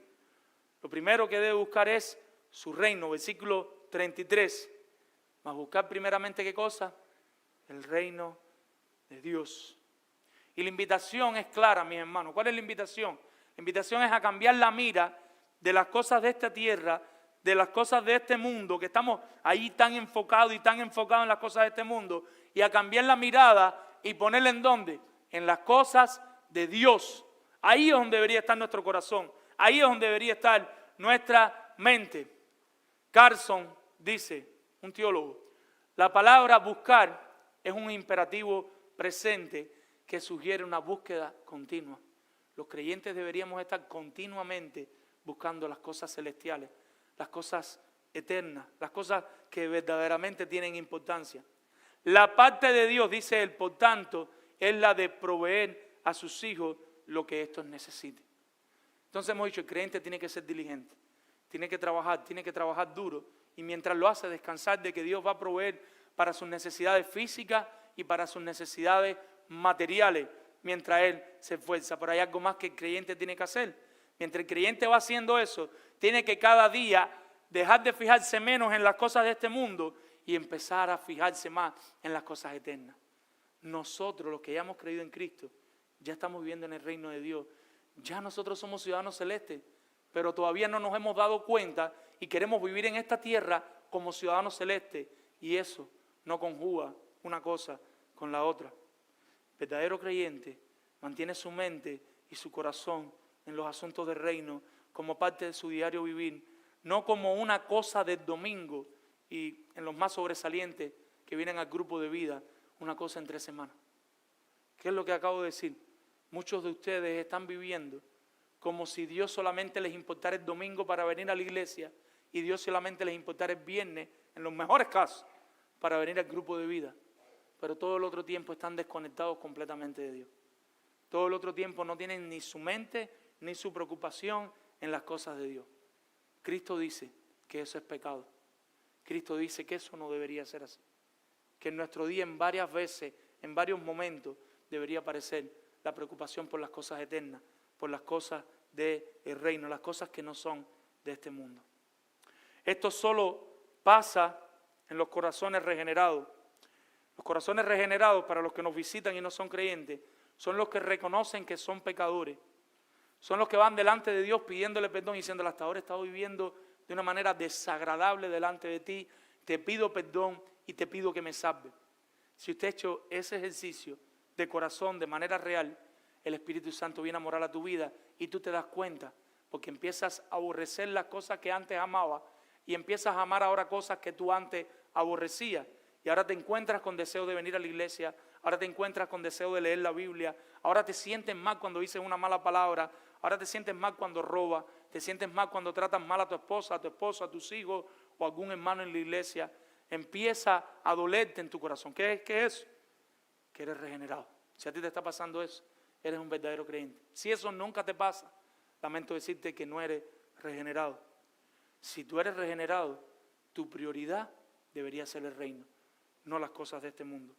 Lo primero que debe buscar es su reino, versículo 33. Mas buscar primeramente, ¿qué cosa? El reino de Dios. Y la invitación es clara, mis hermanos. ¿Cuál es la invitación? La invitación es a cambiar la mira de las cosas de esta tierra, de las cosas de este mundo, que estamos ahí tan enfocados en las cosas de este mundo, y a cambiar la mirada y ponerla ¿en dónde? En las cosas de Dios. Ahí es donde debería estar nuestro corazón, ahí es donde debería estar nuestra mente. Carson dice, un teólogo, La palabra buscar es un imperativo presente que sugiere una búsqueda continua. Los creyentes deberíamos estar continuamente buscando las cosas celestiales, las cosas eternas, las cosas que verdaderamente tienen importancia. La parte de Dios, dice él, por tanto, es la de proveer a sus hijos lo que estos necesiten. Entonces hemos dicho, el creyente tiene que ser diligente, tiene que trabajar duro, y mientras lo hace, descansar de que Dios va a proveer para sus necesidades físicas y para sus necesidades materiales, mientras él se esfuerza. Pero hay algo más que el creyente tiene que hacer. Mientras el creyente va haciendo eso, tiene que cada día dejar de fijarse menos en las cosas de este mundo y empezar a fijarse más en las cosas eternas. Nosotros, los que ya hemos creído en Cristo, ya estamos viviendo en el reino de Dios. Ya nosotros somos ciudadanos celestes, pero todavía no nos hemos dado cuenta y queremos vivir en esta tierra como ciudadanos celestes, y eso no conjuga una cosa con la otra. El verdadero creyente mantiene su mente y su corazón en los asuntos del reino como parte de su diario vivir, no como una cosa del domingo y en los más sobresalientes que vienen al grupo de vida, una cosa entre semanas. ¿Qué es lo que acabo de decir? Muchos de ustedes están viviendo como si Dios solamente les importara el domingo para venir a la iglesia y Dios solamente les importara el viernes, en los mejores casos, para venir al grupo de vida. Pero todo el otro tiempo están desconectados completamente de Dios. Todo el otro tiempo no tienen ni su mente ni su preocupación en las cosas de Dios. Cristo dice que eso es pecado. Cristo dice que eso no debería ser así. Que en nuestro día, en varias veces, en varios momentos, debería aparecer la preocupación por las cosas eternas, por las cosas del reino, las cosas que no son de este mundo. Esto solo pasa en los corazones regenerados. Los corazones regenerados, para los que nos visitan y no son creyentes, son los que reconocen que son pecadores. Son los que van delante de Dios pidiéndole perdón y diciéndole: hasta ahora he estado viviendo de una manera desagradable delante de ti, te pido perdón y te pido que me salves. Si usted ha hecho ese ejercicio de corazón, de manera real, el Espíritu Santo viene a morar a tu vida y tú te das cuenta, porque empiezas a aborrecer las cosas que antes amabas y empiezas a amar ahora cosas que tú antes aborrecías. Y ahora te encuentras con deseo de venir a la iglesia, ahora te encuentras con deseo de leer la Biblia, ahora te sientes mal cuando dices una mala palabra, ahora te sientes mal cuando robas, te sientes mal cuando tratas mal a tu esposa, a tu esposo, a tus hijos o a algún hermano en la iglesia. Empieza a dolerte en tu corazón. ¿Qué es eso? Que eres regenerado. Si a ti te está pasando eso, eres un verdadero creyente. Si eso nunca te pasa, lamento decirte que no eres regenerado. Si tú eres regenerado, tu prioridad debería ser el reino, no las cosas de este mundo.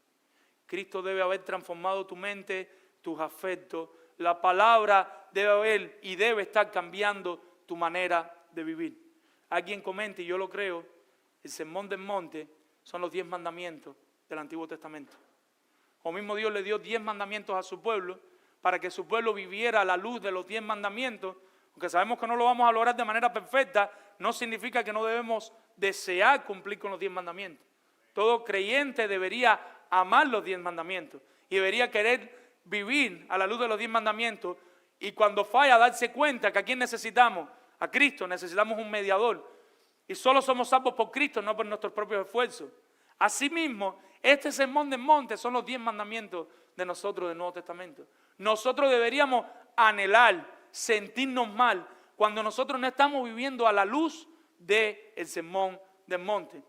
Cristo debe haber transformado tu mente, tus afectos. La palabra debe haber y debe estar cambiando tu manera de vivir. Alguien comente, y yo lo creo, el Sermón del Monte son los 10 mandamientos del Antiguo Testamento. O mismo Dios le dio 10 mandamientos a su pueblo para que su pueblo viviera a la luz de los 10 mandamientos. Aunque sabemos que no lo vamos a lograr de manera perfecta, no significa que no debemos desear cumplir con los 10 mandamientos. Todo creyente debería amar los 10 mandamientos y debería querer vivir a la luz de los 10 mandamientos, y cuando falla darse cuenta que a quién necesitamos, a Cristo. Necesitamos un mediador y solo somos salvos por Cristo, no por nuestros propios esfuerzos. Asimismo, este sermón del monte son los 10 mandamientos de nosotros del Nuevo Testamento. Nosotros deberíamos anhelar, sentirnos mal cuando nosotros no estamos viviendo a la luz del sermón del monte.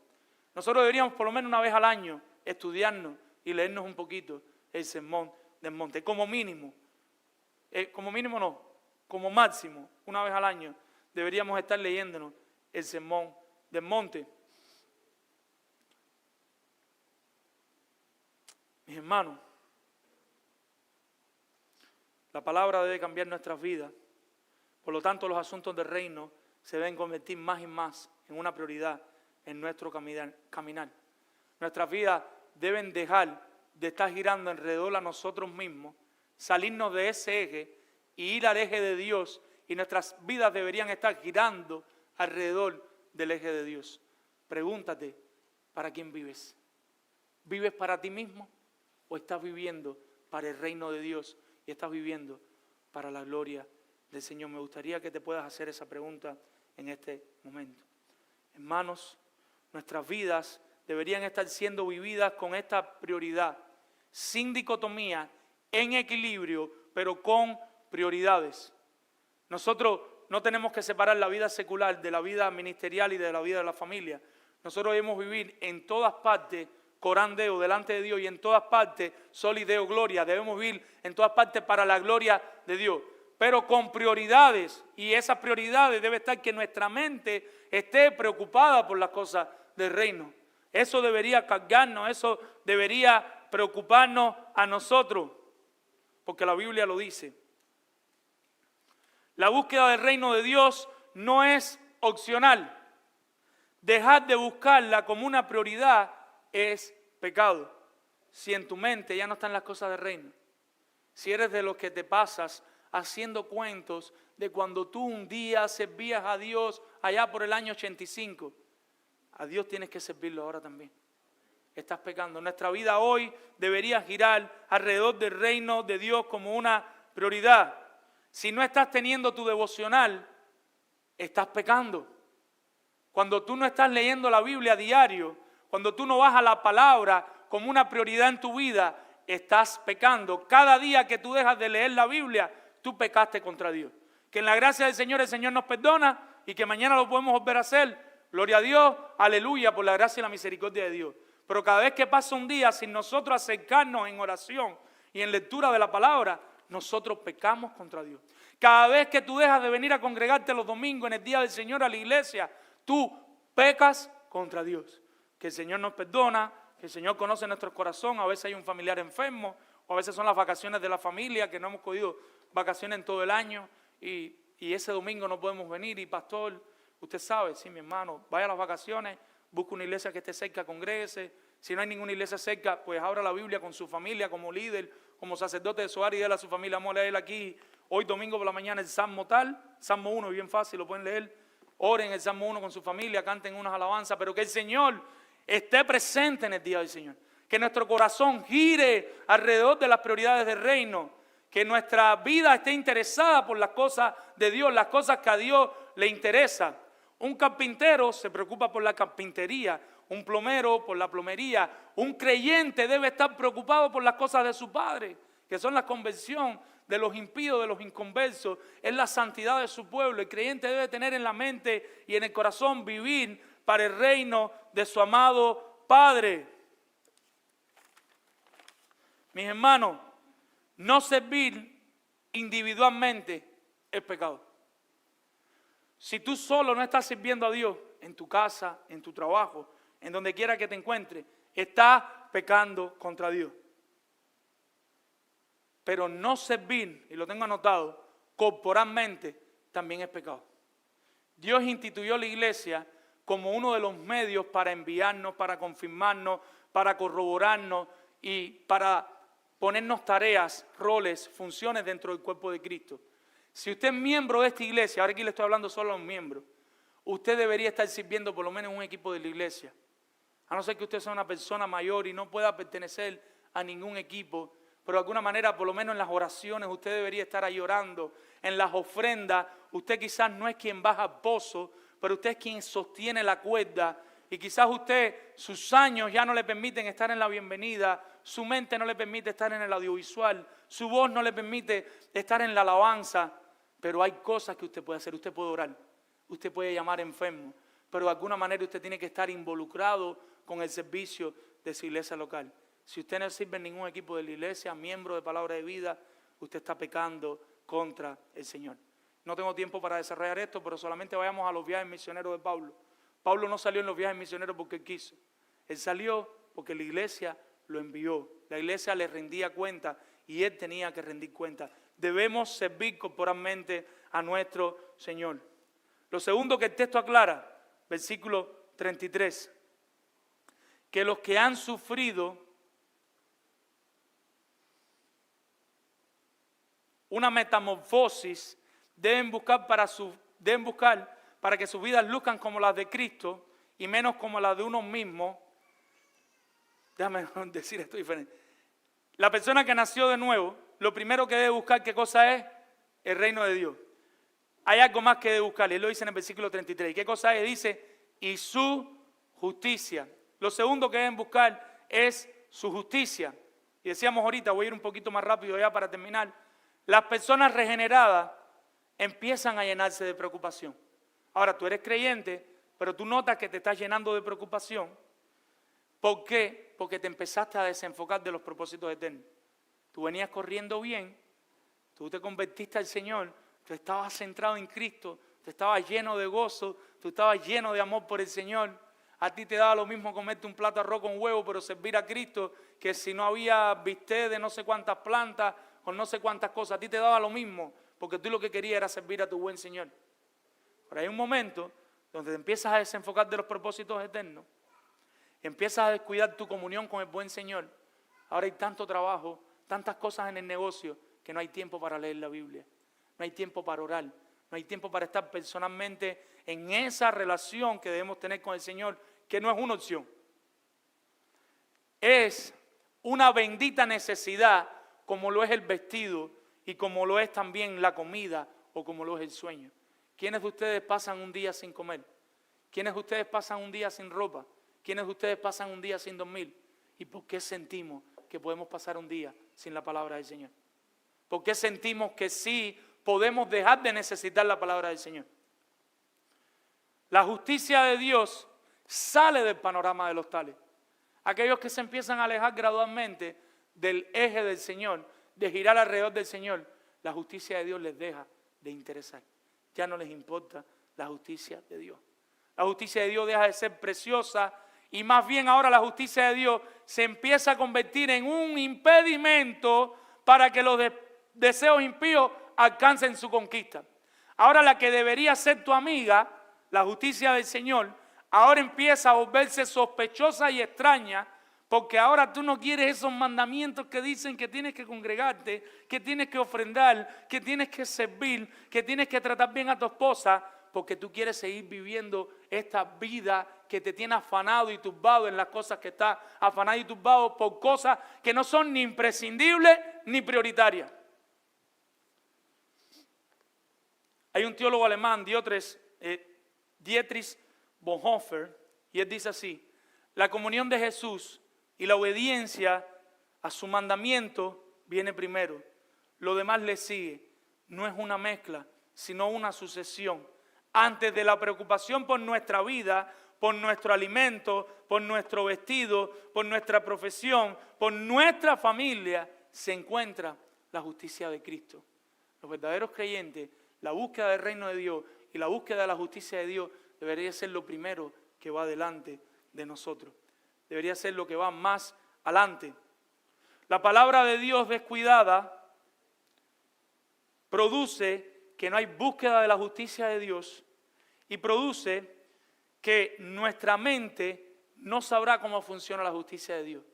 Nosotros deberíamos por lo menos una vez al año estudiarnos y leernos un poquito el sermón del monte, como mínimo no, como máximo, una vez al año deberíamos estar leyéndonos el sermón del monte. Mis hermanos, la palabra debe cambiar nuestras vidas, por lo tanto los asuntos del reino se deben convertir más y más en una prioridad en nuestro caminar. Nuestras vidas deben dejar de estar girando alrededor a nosotros mismos, salirnos de ese eje y ir al eje de Dios, y nuestras vidas deberían estar girando alrededor del eje de Dios. Pregúntate, ¿para quién vives? ¿Vives para ti mismo o estás viviendo para el reino de Dios y estás viviendo para la gloria del Señor? Me gustaría que te puedas hacer esa pregunta en este momento. Hermanos, nuestras vidas deberían estar siendo vividas con esta prioridad, sin dicotomía, en equilibrio, pero con prioridades. Nosotros no tenemos que separar la vida secular de la vida ministerial y de la vida de la familia. Nosotros debemos vivir en todas partes Corán Deo, delante de Dios, y en todas partes Soli Deo Gloria. Debemos vivir en todas partes para la gloria de Dios, pero con prioridades, y esas prioridades debe estar que nuestra mente esté preocupada por las cosas del reino. Eso debería cargarnos, eso debería preocuparnos a nosotros, porque la Biblia lo dice. La búsqueda del reino de Dios no es opcional. Dejar de buscarla como una prioridad es pecado. Si en tu mente ya no están las cosas del reino, si eres de los que te pasas haciendo cuentos de cuando tú un día servías a Dios allá por el año 85, a Dios tienes que servirlo ahora también. Estás pecando. Nuestra vida hoy debería girar alrededor del reino de Dios como una prioridad. Si no estás teniendo tu devocional, estás pecando. Cuando tú no estás leyendo la Biblia a diario, cuando tú no vas a la palabra como una prioridad en tu vida, estás pecando. Cada día que tú dejas de leer la Biblia, tú pecaste contra Dios. Que en la gracia del Señor el Señor nos perdona y que mañana lo podemos volver a hacer. Gloria a Dios, aleluya, por la gracia y la misericordia de Dios. Pero cada vez que pasa un día sin nosotros acercarnos en oración y en lectura de la palabra, nosotros pecamos contra Dios. Cada vez que tú dejas de venir a congregarte los domingos en el día del Señor a la iglesia, tú pecas contra Dios. Que el Señor nos perdona, que el Señor conoce nuestro corazón. A veces hay un familiar enfermo, o a veces son las vacaciones de la familia, que no hemos cogido vacaciones en todo el año, y ese domingo no podemos venir. Y pastor, usted sabe, sí, mi hermano, vaya a las vacaciones, busque una iglesia que esté cerca, congréguese. Si no hay ninguna iglesia cerca, pues abra la Biblia con su familia, como líder, como sacerdote de su área, y déle a su familia. Vamos a leer aquí, hoy domingo por la mañana, el Salmo tal, Salmo 1, bien fácil, lo pueden leer. Oren el Salmo 1 con su familia, canten unas alabanzas, pero que el Señor esté presente en el día del Señor. Que nuestro corazón gire alrededor de las prioridades del reino. Que nuestra vida esté interesada por las cosas de Dios, las cosas que a Dios le interesa. Un carpintero se preocupa por la carpintería, un plomero por la plomería. Un creyente debe estar preocupado por las cosas de su Padre, que son la conversión de los impíos, de los inconversos, es la santidad de su pueblo. El creyente debe tener en la mente y en el corazón vivir para el reino de su amado Padre. Mis hermanos, no servir individualmente es pecado. Si tú solo no estás sirviendo a Dios en tu casa, en tu trabajo, en donde quiera que te encuentres, estás pecando contra Dios. Pero no servir, y lo tengo anotado, corporalmente también es pecado. Dios instituyó la iglesia como uno de los medios para enviarnos, para confirmarnos, para corroborarnos y para ponernos tareas, roles, funciones dentro del cuerpo de Cristo. Si usted es miembro de esta iglesia, ahora aquí le estoy hablando solo a un miembro, usted debería estar sirviendo por lo menos en un equipo de la iglesia. A no ser que usted sea una persona mayor y no pueda pertenecer a ningún equipo, pero de alguna manera, por lo menos en las oraciones, usted debería estar ahí orando. En las ofrendas, usted quizás no es quien baja al pozo, pero usted es quien sostiene la cuerda. Y quizás usted, sus años ya no le permiten estar en la bienvenida, su mente no le permite estar en el audiovisual, su voz no le permite estar en la alabanza, pero hay cosas que usted puede hacer. Usted puede orar, usted puede llamar enfermo, pero de alguna manera usted tiene que estar involucrado con el servicio de su iglesia local. Si usted no sirve en ningún equipo de la iglesia, miembro de Palabra de Vida, usted está pecando contra el Señor. No tengo tiempo para desarrollar esto, pero solamente vayamos a los viajes misioneros de Pablo. Pablo no salió en los viajes misioneros porque él quiso. Él salió porque la iglesia lo envió. La iglesia le rendía cuenta y él tenía que rendir cuenta. Debemos servir corporalmente a nuestro Señor. Lo segundo que el texto aclara, versículo 33, que los que han sufrido una metamorfosis deben buscar para que sus vidas luzcan como las de Cristo y menos como las de uno mismo. Déjame decir esto diferente. La persona que nació de nuevo, lo primero que debe buscar, ¿qué cosa es? El reino de Dios. Hay algo más que debe buscar, él lo dice en el versículo 33. ¿Qué cosa es? Dice, y su justicia. Lo segundo que deben buscar es su justicia. Y decíamos ahorita, voy a ir un poquito más rápido ya para terminar, las personas regeneradas empiezan a llenarse de preocupación. Ahora, tú eres creyente, pero tú notas que te estás llenando de preocupación. ¿Por qué? Porque te empezaste a desenfocar de los propósitos eternos. Tú venías corriendo bien, tú te convertiste al Señor, tú estabas centrado en Cristo, tú estabas lleno de gozo, tú estabas lleno de amor por el Señor. A ti te daba lo mismo comerte un plato de arroz con huevo, pero servir a Cristo, que si no había bistec de no sé cuántas plantas o no sé cuántas cosas, a ti te daba lo mismo, porque tú lo que querías era servir a tu buen Señor. Pero hay un momento donde te empiezas a desenfocar de los propósitos eternos, empiezas a descuidar tu comunión con el buen Señor. Ahora hay tanto trabajo, tantas cosas en el negocio, que no hay tiempo para leer la Biblia, no hay tiempo para orar, no hay tiempo para estar personalmente en esa relación que debemos tener con el Señor, que no es una opción. Es una bendita necesidad, como lo es el vestido y como lo es también la comida o como lo es el sueño. ¿Quiénes de ustedes pasan un día sin comer? ¿Quiénes de ustedes pasan un día sin ropa? ¿Quiénes de ustedes pasan un día sin dormir? ¿Y por qué sentimos que podemos pasar un día sin la palabra del Señor? ¿Por qué sentimos que sí podemos dejar de necesitar la palabra del Señor? La justicia de Dios sale del panorama de los tales. Aquellos que se empiezan a alejar gradualmente del eje del Señor, de girar alrededor del Señor, la justicia de Dios les deja de interesar. Ya no les importa la justicia de Dios. La justicia de Dios deja de ser preciosa y más bien ahora la justicia de Dios se empieza a convertir en un impedimento para que los deseos impíos alcancen su conquista. Ahora la que debería ser tu amiga, la justicia del Señor, ahora empieza a volverse sospechosa y extraña, porque ahora tú no quieres esos mandamientos que dicen que tienes que congregarte, que tienes que ofrendar, que tienes que servir, que tienes que tratar bien a tu esposa, porque tú quieres seguir viviendo esta vida que te tiene afanado y turbado en las cosas que estás afanado y turbado por cosas que no son ni imprescindibles ni prioritarias. Hay un teólogo alemán, Dietrich Bonhoeffer, y él dice así: la comunión de Jesús y la obediencia a su mandamiento viene primero. Lo demás le sigue. No es una mezcla, sino una sucesión. Antes de la preocupación por nuestra vida, por nuestro alimento, por nuestro vestido, por nuestra profesión, por nuestra familia, se encuentra la justicia de Cristo. Los verdaderos creyentes, la búsqueda del reino de Dios y la búsqueda de la justicia de Dios debería ser lo primero que va delante de nosotros. Debería ser lo que va más adelante. La palabra de Dios descuidada produce que no hay búsqueda de la justicia de Dios y produce que nuestra mente no sabrá cómo funciona la justicia de Dios.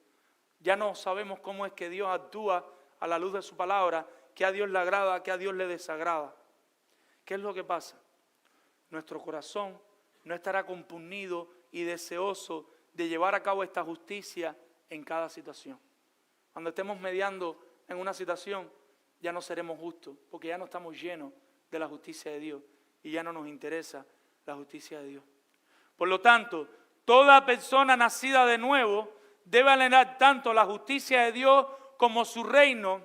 Ya no sabemos cómo es que Dios actúa a la luz de su palabra, qué a Dios le agrada, qué a Dios le desagrada. ¿Qué es lo que pasa? Nuestro corazón no estará compungido y deseoso de llevar a cabo esta justicia en cada situación. Cuando estemos mediando en una situación, ya no seremos justos, porque ya no estamos llenos de la justicia de Dios y ya no nos interesa la justicia de Dios. Por lo tanto, toda persona nacida de nuevo debe anhelar tanto la justicia de Dios como su reino,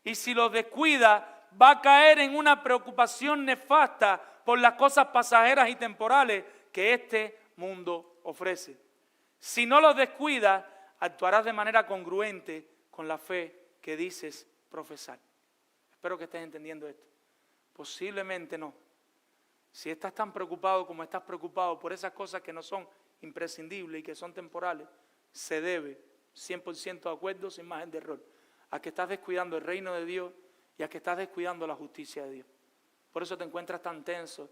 y si lo descuida, va a caer en una preocupación nefasta por las cosas pasajeras y temporales que este mundo ofrece. Si no lo descuidas, actuarás de manera congruente con la fe que dices profesar. Espero que estés entendiendo esto. Posiblemente no. Si estás tan preocupado como estás preocupado por esas cosas que no son imprescindibles y que son temporales, se debe, 100% de acuerdo, sin margen de error, a que estás descuidando el reino de Dios y a que estás descuidando la justicia de Dios. Por eso te encuentras tan tenso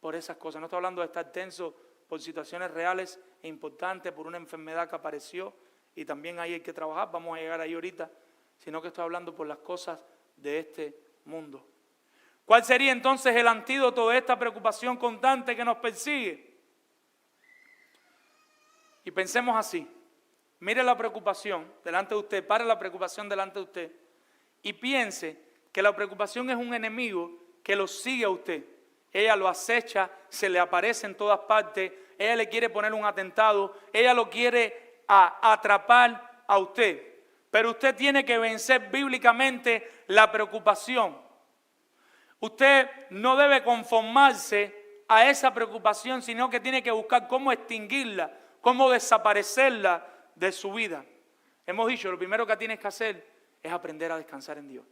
por esas cosas. No estoy hablando de estar tenso por situaciones reales e importantes, por una enfermedad que apareció y también ahí hay que trabajar, vamos a llegar ahí ahorita, sino que estoy hablando por las cosas de este mundo. ¿Cuál sería entonces el antídoto de esta preocupación constante que nos persigue? Y pensemos así: mire la preocupación delante de usted, pare la preocupación delante de usted y piense que la preocupación es un enemigo que lo sigue a usted, ella lo acecha, se le aparece en todas partes, ella le quiere poner un atentado, ella lo quiere atrapar a usted. Pero usted tiene que vencer bíblicamente la preocupación. Usted no debe conformarse a esa preocupación, sino que tiene que buscar cómo extinguirla, cómo desaparecerla de su vida. Hemos dicho, lo primero que tienes que hacer es aprender a descansar en Dios.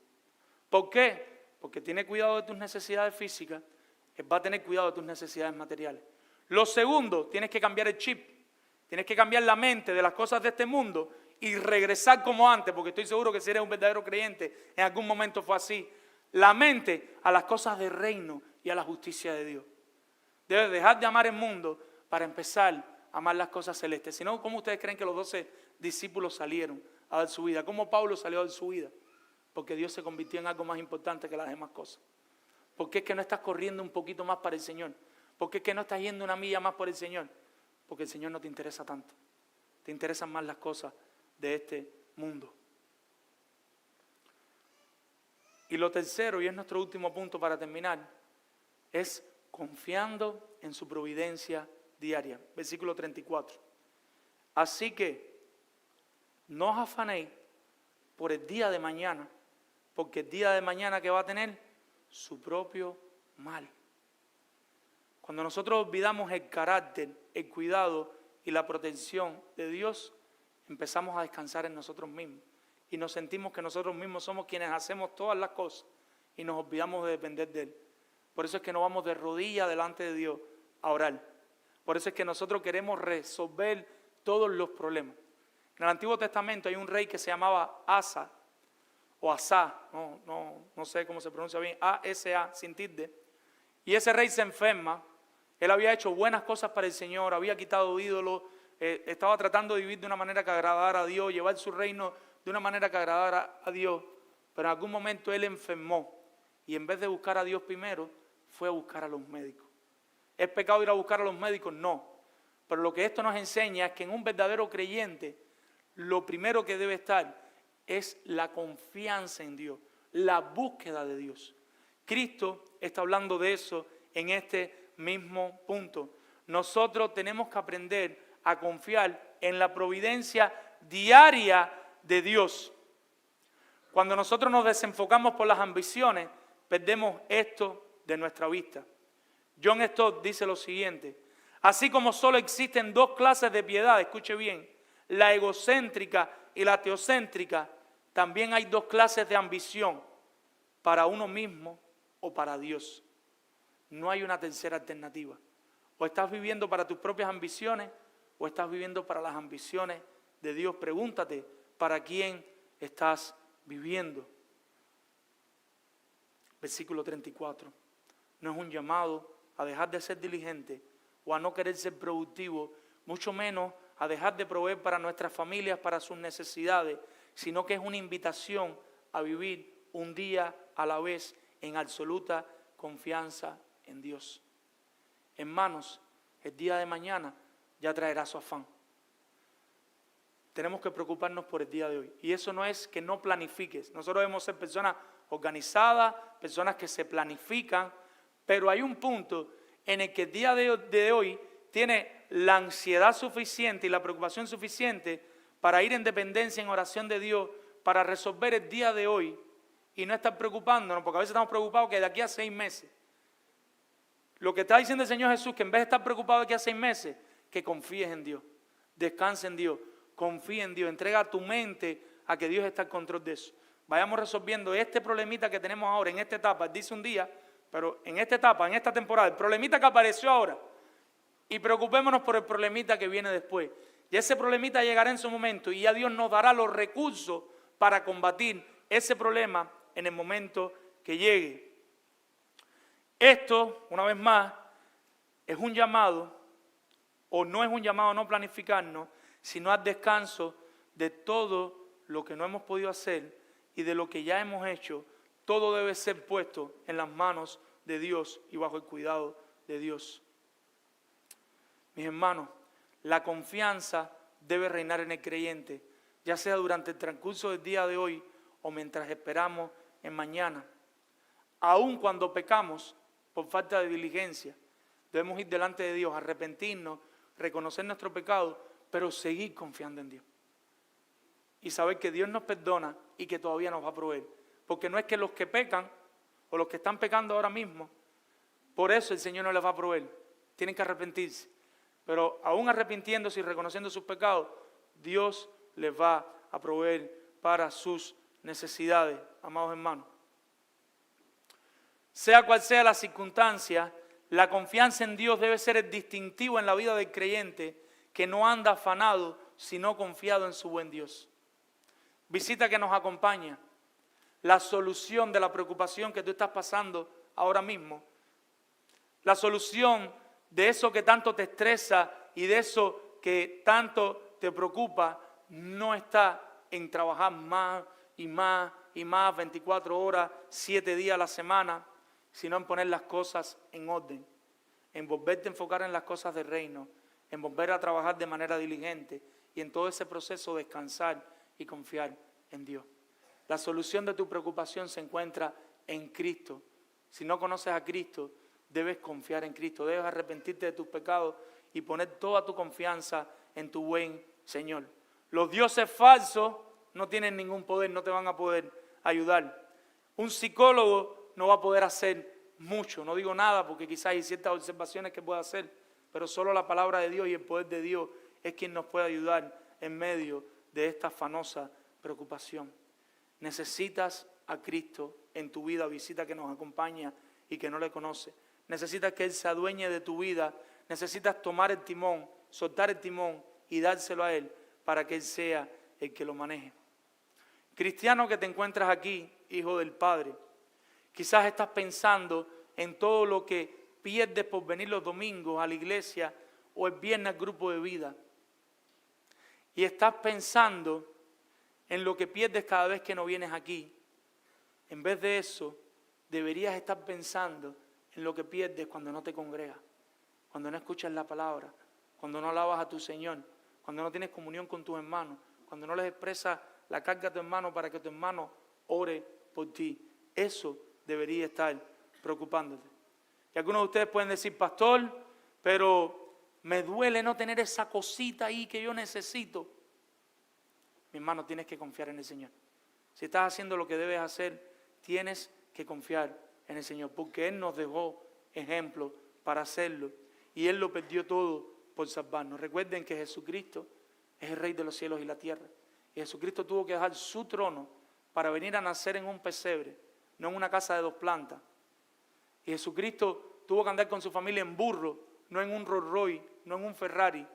¿Por qué? Porque tiene cuidado de tus necesidades físicas, Él va a tener cuidado de tus necesidades materiales. Lo segundo, tienes que cambiar el chip, tienes que cambiar la mente de las cosas de este mundo y regresar como antes, porque estoy seguro que si eres un verdadero creyente, en algún momento fue así. La mente a las cosas del reino y a la justicia de Dios. Debes dejar de amar el mundo para empezar a amar las cosas celestes. Si no, ¿cómo ustedes creen que los 12 discípulos salieron a dar su vida? ¿Cómo Pablo salió a dar su vida? Porque Dios se convirtió en algo más importante que las demás cosas. ¿Por qué es que no estás corriendo un poquito más para el Señor? ¿Por qué es que no estás yendo una milla más por el Señor? Porque el Señor no te interesa tanto. Te interesan más las cosas de este mundo. Y lo tercero, y es nuestro último punto para terminar, es confiando en su providencia diaria. Versículo 34. Así que no os afanéis por el día de mañana, porque el día de mañana que va a tener su propio mal. Cuando nosotros olvidamos el carácter, el cuidado y la protección de Dios, empezamos a descansar en nosotros mismos. Y nos sentimos que nosotros mismos somos quienes hacemos todas las cosas y nos olvidamos de depender de Él. Por eso es que nos vamos de rodillas delante de Dios a orar. Por eso es que nosotros queremos resolver todos los problemas. En el Antiguo Testamento hay un rey que se llamaba Asa, o Asá, no sé cómo se pronuncia bien, A-S-A, sin tilde. Y ese rey se enferma. Él había hecho buenas cosas para el Señor, había quitado ídolos, estaba tratando de vivir de una manera que agradara a Dios, llevar su reino de una manera que agradara a Dios, pero en algún momento él enfermó y en vez de buscar a Dios primero, fue a buscar a los médicos. ¿Es pecado ir a buscar a los médicos? No, pero lo que esto nos enseña es que en un verdadero creyente, lo primero que debe estar es la confianza en Dios, la búsqueda de Dios. Cristo está hablando de eso en este mismo punto. Nosotros tenemos que aprender a confiar en la providencia diaria de Dios. Cuando nosotros nos desenfocamos por las ambiciones, perdemos esto de nuestra vista. John Stott dice lo siguiente: así como solo existen dos clases de piedad, escuche bien, la egocéntrica y la teocéntrica, también hay dos clases de ambición, para uno mismo o para Dios. No hay una tercera alternativa. O estás viviendo para tus propias ambiciones o estás viviendo para las ambiciones de Dios. Pregúntate, ¿para quién estás viviendo? Versículo 34. No es un llamado a dejar de ser diligente o a no querer ser productivo, mucho menos a dejar de proveer para nuestras familias, para sus necesidades, sino que es una invitación a vivir un día a la vez en absoluta confianza en Dios. Hermanos, el día de mañana ya traerá su afán. Tenemos que preocuparnos por el día de hoy. Y eso no es que no planifiques. Nosotros debemos ser personas organizadas, personas que se planifican, pero hay un punto en el que el día de hoy tiene la ansiedad suficiente y la preocupación suficiente para ir en dependencia, en oración de Dios, para resolver el día de hoy y no estar preocupándonos, porque a veces estamos preocupados que de aquí a 6 meses. Lo que está diciendo el Señor Jesús, que en vez de estar preocupado de aquí a 6 meses, que confíes en Dios, descanse en Dios, confía en Dios, entrega tu mente a que Dios está al control de eso. Vayamos resolviendo este problemita que tenemos ahora, en esta etapa, dice un día, pero en esta etapa, en esta temporada, el problemita que apareció ahora, y preocupémonos por el problemita que viene después. Y ese problemita llegará en su momento y ya Dios nos dará los recursos para combatir ese problema en el momento que llegue. Esto, una vez más, es un llamado, o no es un llamado a no planificarnos, sino al descanso de todo lo que no hemos podido hacer y de lo que ya hemos hecho. Todo debe ser puesto en las manos de Dios y bajo el cuidado de Dios. Mis hermanos, la confianza debe reinar en el creyente, ya sea durante el transcurso del día de hoy o mientras esperamos en mañana. Aun cuando pecamos, por falta de diligencia. Debemos ir delante de Dios, arrepentirnos, reconocer nuestro pecado, pero seguir confiando en Dios. Y saber que Dios nos perdona y que todavía nos va a proveer. Porque no es que los que pecan o los que están pecando ahora mismo, por eso el Señor no les va a proveer. Tienen que arrepentirse. Pero aún arrepintiéndose y reconociendo sus pecados, Dios les va a proveer para sus necesidades, amados hermanos. Sea cual sea la circunstancia, la confianza en Dios debe ser el distintivo en la vida del creyente que no anda afanado, sino confiado en su buen Dios. Visita que nos acompaña. La solución de la preocupación que tú estás pasando ahora mismo, la solución de eso que tanto te estresa y de eso que tanto te preocupa, no está en trabajar más y más y más, 24 horas, 7 días a la semana, sino en poner las cosas en orden, en volverte a enfocar en las cosas del reino, en volver a trabajar de manera diligente y en todo ese proceso descansar y confiar en Dios. La solución de tu preocupación se encuentra en Cristo. Si no conoces a Cristo, debes confiar en Cristo, debes arrepentirte de tus pecados y poner toda tu confianza en tu buen Señor. Los dioses falsos no tienen ningún poder, no te van a poder ayudar. Un psicólogo no va a poder hacer mucho, no digo nada porque quizás hay ciertas observaciones que pueda hacer, pero solo la palabra de Dios y el poder de Dios es quien nos puede ayudar en medio de esta afanosa preocupación. Necesitas a Cristo en tu vida, visita que nos acompaña y que no le conoce. Necesitas que Él se adueñe de tu vida, necesitas tomar el timón, soltar el timón y dárselo a Él para que Él sea el que lo maneje. Cristiano que te encuentras aquí, hijo del Padre, quizás estás pensando en todo lo que pierdes por venir los domingos a la iglesia o el viernes al grupo de vida. Y estás pensando en lo que pierdes cada vez que no vienes aquí. En vez de eso, deberías estar pensando en lo que pierdes cuando no te congregas, cuando no escuchas la palabra, cuando no alabas a tu Señor, cuando no tienes comunión con tus hermanos, cuando no les expresas la carga a tu hermano para que tu hermano ore por ti. Eso debería estar preocupándote. Y algunos de ustedes pueden decir, pastor, pero me duele no tener esa cosita ahí que yo necesito. Mi hermano, tienes que confiar en el Señor. Si estás haciendo lo que debes hacer, tienes que confiar en el Señor, porque Él nos dejó ejemplo para hacerlo y Él lo perdió todo por salvarnos. Recuerden que Jesucristo es el Rey de los cielos y la tierra. Y Jesucristo tuvo que dejar su trono para venir a nacer en un pesebre, no en una casa de 2 plantas. Y Jesucristo tuvo que andar con su familia en burro, no en un Rolls Royce, no en un Ferrari.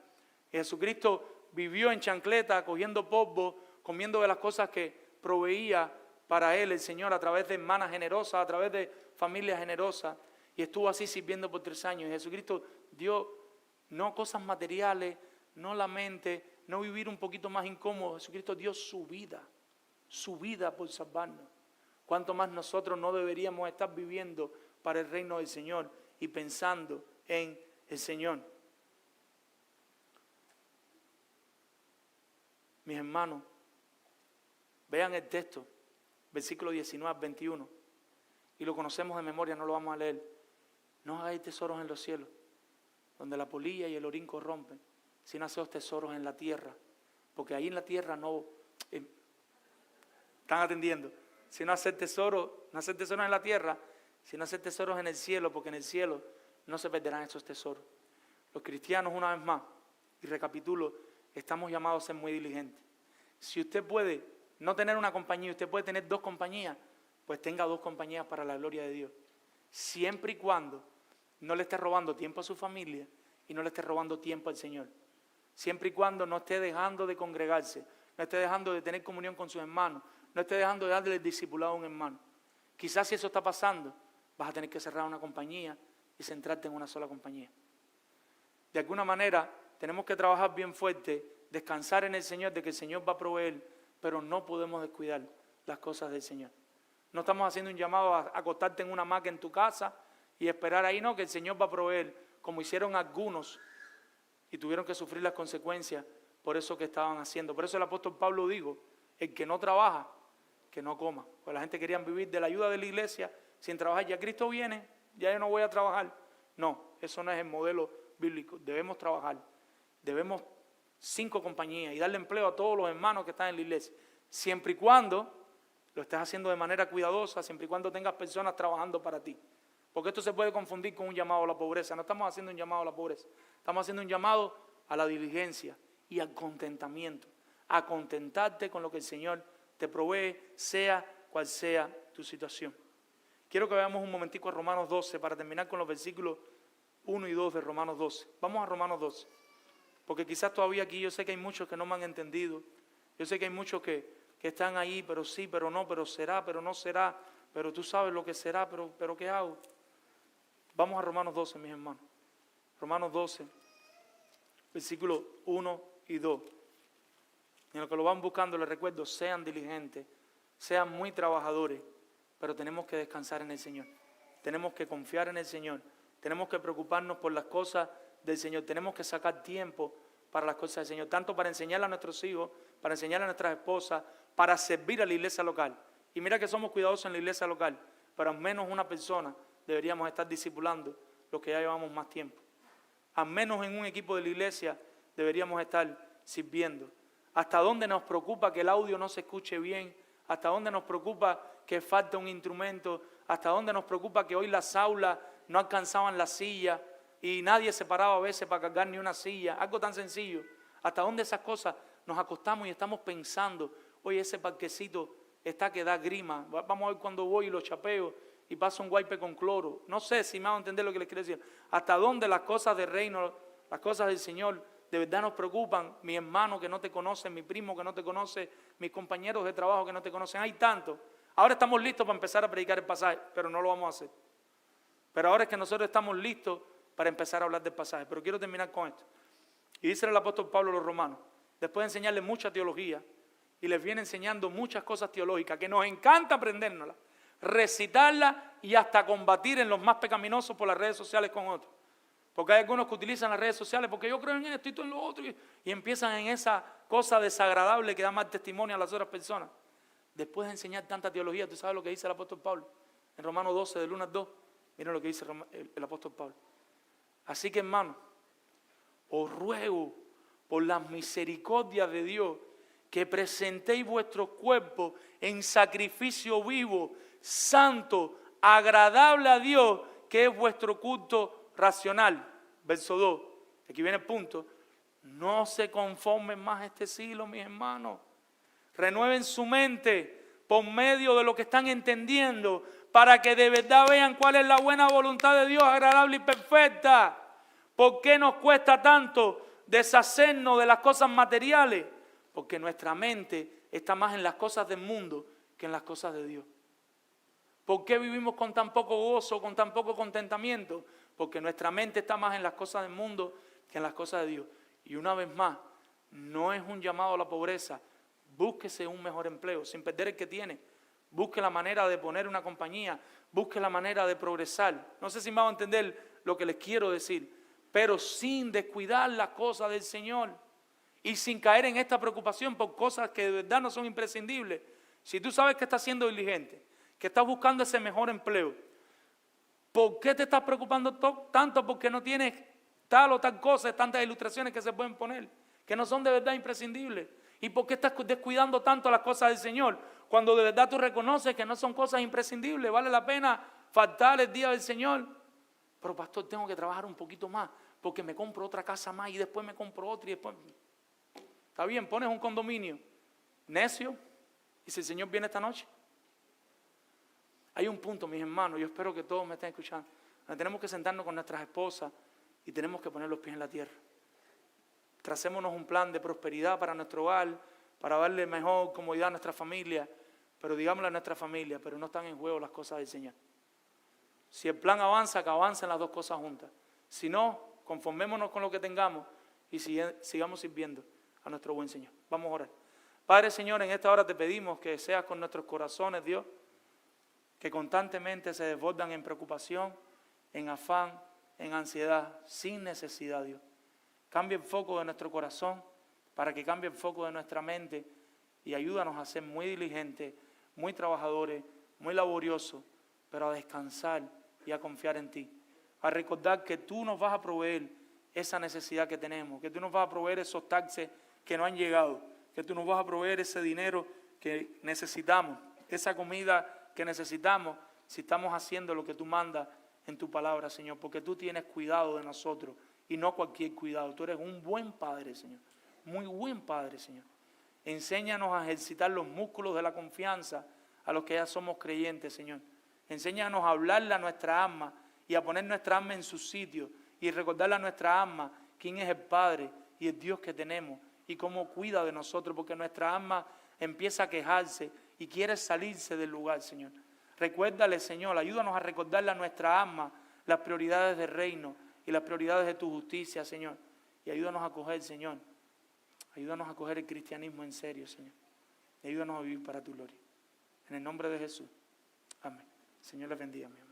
Y Jesucristo vivió en chancleta, cogiendo polvo, comiendo de las cosas que proveía para Él el Señor a través de hermanas generosas, a través de familias generosas. Y estuvo así sirviendo por 3 años. Y Jesucristo dio no cosas materiales, no la mente, no vivir un poquito más incómodo. Jesucristo dio su vida por salvarnos. ¿Cuánto más nosotros no deberíamos estar viviendo para el reino del Señor y pensando en el Señor? Mis hermanos, vean el texto, versículo 19 al 21, y lo conocemos de memoria, no lo vamos a leer. No hagáis tesoros en los cielos, donde la polilla y el orín corrompen, sino haceos tesoros en la tierra, porque ahí en la tierra no están atendiendo. Si no hacer tesoros en la tierra, sino hacer tesoros en el cielo, porque en el cielo no se perderán esos tesoros. Los cristianos, una vez más, y recapitulo, estamos llamados a ser muy diligentes. Si usted puede no tener una compañía, usted puede tener 2 compañías, pues tenga 2 compañías para la gloria de Dios. Siempre y cuando no le esté robando tiempo a su familia y no le esté robando tiempo al Señor. Siempre y cuando no esté dejando de congregarse, no esté dejando de tener comunión con sus hermanos, no esté dejando de darle el discipulado a un hermano. Quizás si eso está pasando, vas a tener que cerrar una compañía y centrarte en una sola compañía. De alguna manera, tenemos que trabajar bien fuerte, descansar en el Señor, de que el Señor va a proveer, pero no podemos descuidar las cosas del Señor. No estamos haciendo un llamado a acostarte en una hamaca en tu casa y esperar ahí, no, que el Señor va a proveer, como hicieron algunos y tuvieron que sufrir las consecuencias por eso que estaban haciendo. Por eso el apóstol Pablo dijo, el que no trabaja, que no coma. Pues la gente quería vivir de la ayuda de la iglesia sin trabajar. Ya Cristo viene, ya yo no voy a trabajar. No, eso no es el modelo bíblico. Debemos trabajar. Debemos 5 compañías y darle empleo a todos los hermanos que están en la iglesia. Siempre y cuando lo estés haciendo de manera cuidadosa, siempre y cuando tengas personas trabajando para ti. Porque esto se puede confundir con un llamado a la pobreza. No estamos haciendo un llamado a la pobreza. Estamos haciendo un llamado a la diligencia y al contentamiento. A contentarte con lo que el Señor te provee, sea cual sea tu situación. Quiero que veamos un momentico a Romanos 12 para terminar con los versículos 1 y 2 de Romanos 12. Vamos a Romanos 12. Porque quizás todavía aquí yo sé que hay muchos que no me han entendido. Yo sé que hay muchos que están ahí, pero sí, pero no, pero será, pero no será. Pero tú sabes lo que será, pero ¿qué hago? Vamos a Romanos 12, mis hermanos. Romanos 12, versículos 1 y 2. En lo que lo van buscando, les recuerdo, sean diligentes, sean muy trabajadores, pero tenemos que descansar en el Señor. Tenemos que confiar en el Señor. Tenemos que preocuparnos por las cosas del Señor. Tenemos que sacar tiempo para las cosas del Señor, tanto para enseñarle a nuestros hijos, para enseñarle a nuestras esposas, para servir a la iglesia local. Y mira que somos cuidadosos en la iglesia local, pero al menos una persona deberíamos estar discipulando los que ya llevamos más tiempo. Al menos en un equipo de la iglesia deberíamos estar sirviendo. ¿Hasta dónde nos preocupa que el audio no se escuche bien? ¿Hasta dónde nos preocupa que falte un instrumento? ¿Hasta dónde nos preocupa que hoy las aulas no alcanzaban la silla y nadie se paraba a veces para cargar ni una silla? Algo tan sencillo. ¿Hasta dónde esas cosas nos acostamos y estamos pensando, oye, ese parquecito está que da grima? Vamos a ver cuando voy y lo chapeo y paso un wipe con cloro. No sé si me van a entender lo que les quiero decir. ¿Hasta dónde las cosas del reino, las cosas del Señor, de verdad nos preocupan? Mi hermano que no te conoce, mi primo que no te conoce, mis compañeros de trabajo que no te conocen. Hay tanto. Ahora estamos listos para empezar a predicar el pasaje, pero no lo vamos a hacer. Pero ahora es que nosotros estamos listos para empezar a hablar del pasaje. Pero quiero terminar con esto. Y dice el apóstol Pablo a los romanos, después de enseñarles mucha teología, y les viene enseñando muchas cosas teológicas que nos encanta aprendérnoslas, recitarlas y hasta combatir en los más pecaminosos por las redes sociales con otros. Porque hay algunos que utilizan las redes sociales porque yo creo en esto y tú en lo otro y empiezan en esa cosa desagradable que da mal testimonio a las otras personas. Después de enseñar tanta teología, ¿tú sabes lo que dice el apóstol Pablo? En Romanos 12, del 1 al 2, miren lo que dice el apóstol Pablo. Así que, hermanos, os ruego por las misericordias de Dios que presentéis vuestros cuerpos en sacrificio vivo, santo, agradable a Dios, que es vuestro culto racional. Verso 2, aquí viene el punto. No se conformen más a este siglo, mis hermanos. Renueven su mente por medio de lo que están entendiendo, para que de verdad vean cuál es la buena voluntad de Dios, agradable y perfecta. ¿Por qué nos cuesta tanto deshacernos de las cosas materiales? Porque nuestra mente está más en las cosas del mundo que en las cosas de Dios. ¿Por qué vivimos con tan poco gozo, con tan poco contentamiento? Porque nuestra mente está más en las cosas del mundo que en las cosas de Dios. Y una vez más, no es un llamado a la pobreza. Búsquese un mejor empleo, sin perder el que tiene. Busque la manera de poner una compañía. Busque la manera de progresar. No sé si me van a entender lo que les quiero decir, pero sin descuidar las cosas del Señor y sin caer en esta preocupación por cosas que de verdad no son imprescindibles. Si tú sabes que estás siendo diligente, que estás buscando ese mejor empleo, ¿por qué te estás preocupando tanto porque no tienes tal o tal cosa, tantas ilustraciones que se pueden poner, que no son de verdad imprescindibles? ¿Y por qué estás descuidando tanto las cosas del Señor, cuando de verdad tú reconoces que no son cosas imprescindibles? ¿Vale la pena faltar el día del Señor? Pero pastor, tengo que trabajar un poquito más, porque me compro otra casa más y después me compro otra y después... Está bien, pones un condominio necio y si el Señor viene esta noche. Hay un punto, mis hermanos, yo espero que todos me estén escuchando, donde tenemos que sentarnos con nuestras esposas y tenemos que poner los pies en la tierra. Tracémonos un plan de prosperidad para nuestro hogar, para darle mejor comodidad a nuestra familia, pero digámosle a nuestra familia, pero no están en juego las cosas del Señor. Si el plan avanza, que avancen las dos cosas juntas. Si no, conformémonos con lo que tengamos y sigamos sirviendo a nuestro buen Señor. Vamos a orar. Padre Señor, en esta hora te pedimos que seas con nuestros corazones, Dios, que constantemente se desbordan en preocupación, en afán, en ansiedad, sin necesidad, Dios. Cambia el foco de nuestro corazón para que cambie el foco de nuestra mente y ayúdanos a ser muy diligentes, muy trabajadores, muy laboriosos, pero a descansar y a confiar en ti. A recordar que tú nos vas a proveer esa necesidad que tenemos, que tú nos vas a proveer esos taxes que no han llegado, que tú nos vas a proveer ese dinero que necesitamos, esa comida que necesitamos, si estamos haciendo lo que tú mandas en tu palabra, Señor, porque tú tienes cuidado de nosotros y no cualquier cuidado. Tú eres un buen Padre, Señor, muy buen Padre, Señor. Enséñanos a ejercitar los músculos de la confianza a los que ya somos creyentes, Señor. Enséñanos a hablarle a nuestra alma y a poner nuestra alma en su sitio y recordarle a nuestra alma quién es el Padre y el Dios que tenemos y cómo cuida de nosotros, porque nuestra alma empieza a quejarse y quiere salirse del lugar, Señor. Recuérdale, Señor, ayúdanos a recordarle a nuestra alma las prioridades del reino y las prioridades de tu justicia, Señor. Y ayúdanos a coger, Señor, ayúdanos a coger el cristianismo en serio, Señor. Y ayúdanos a vivir para tu gloria. En el nombre de Jesús. Amén. Señor les bendiga, mi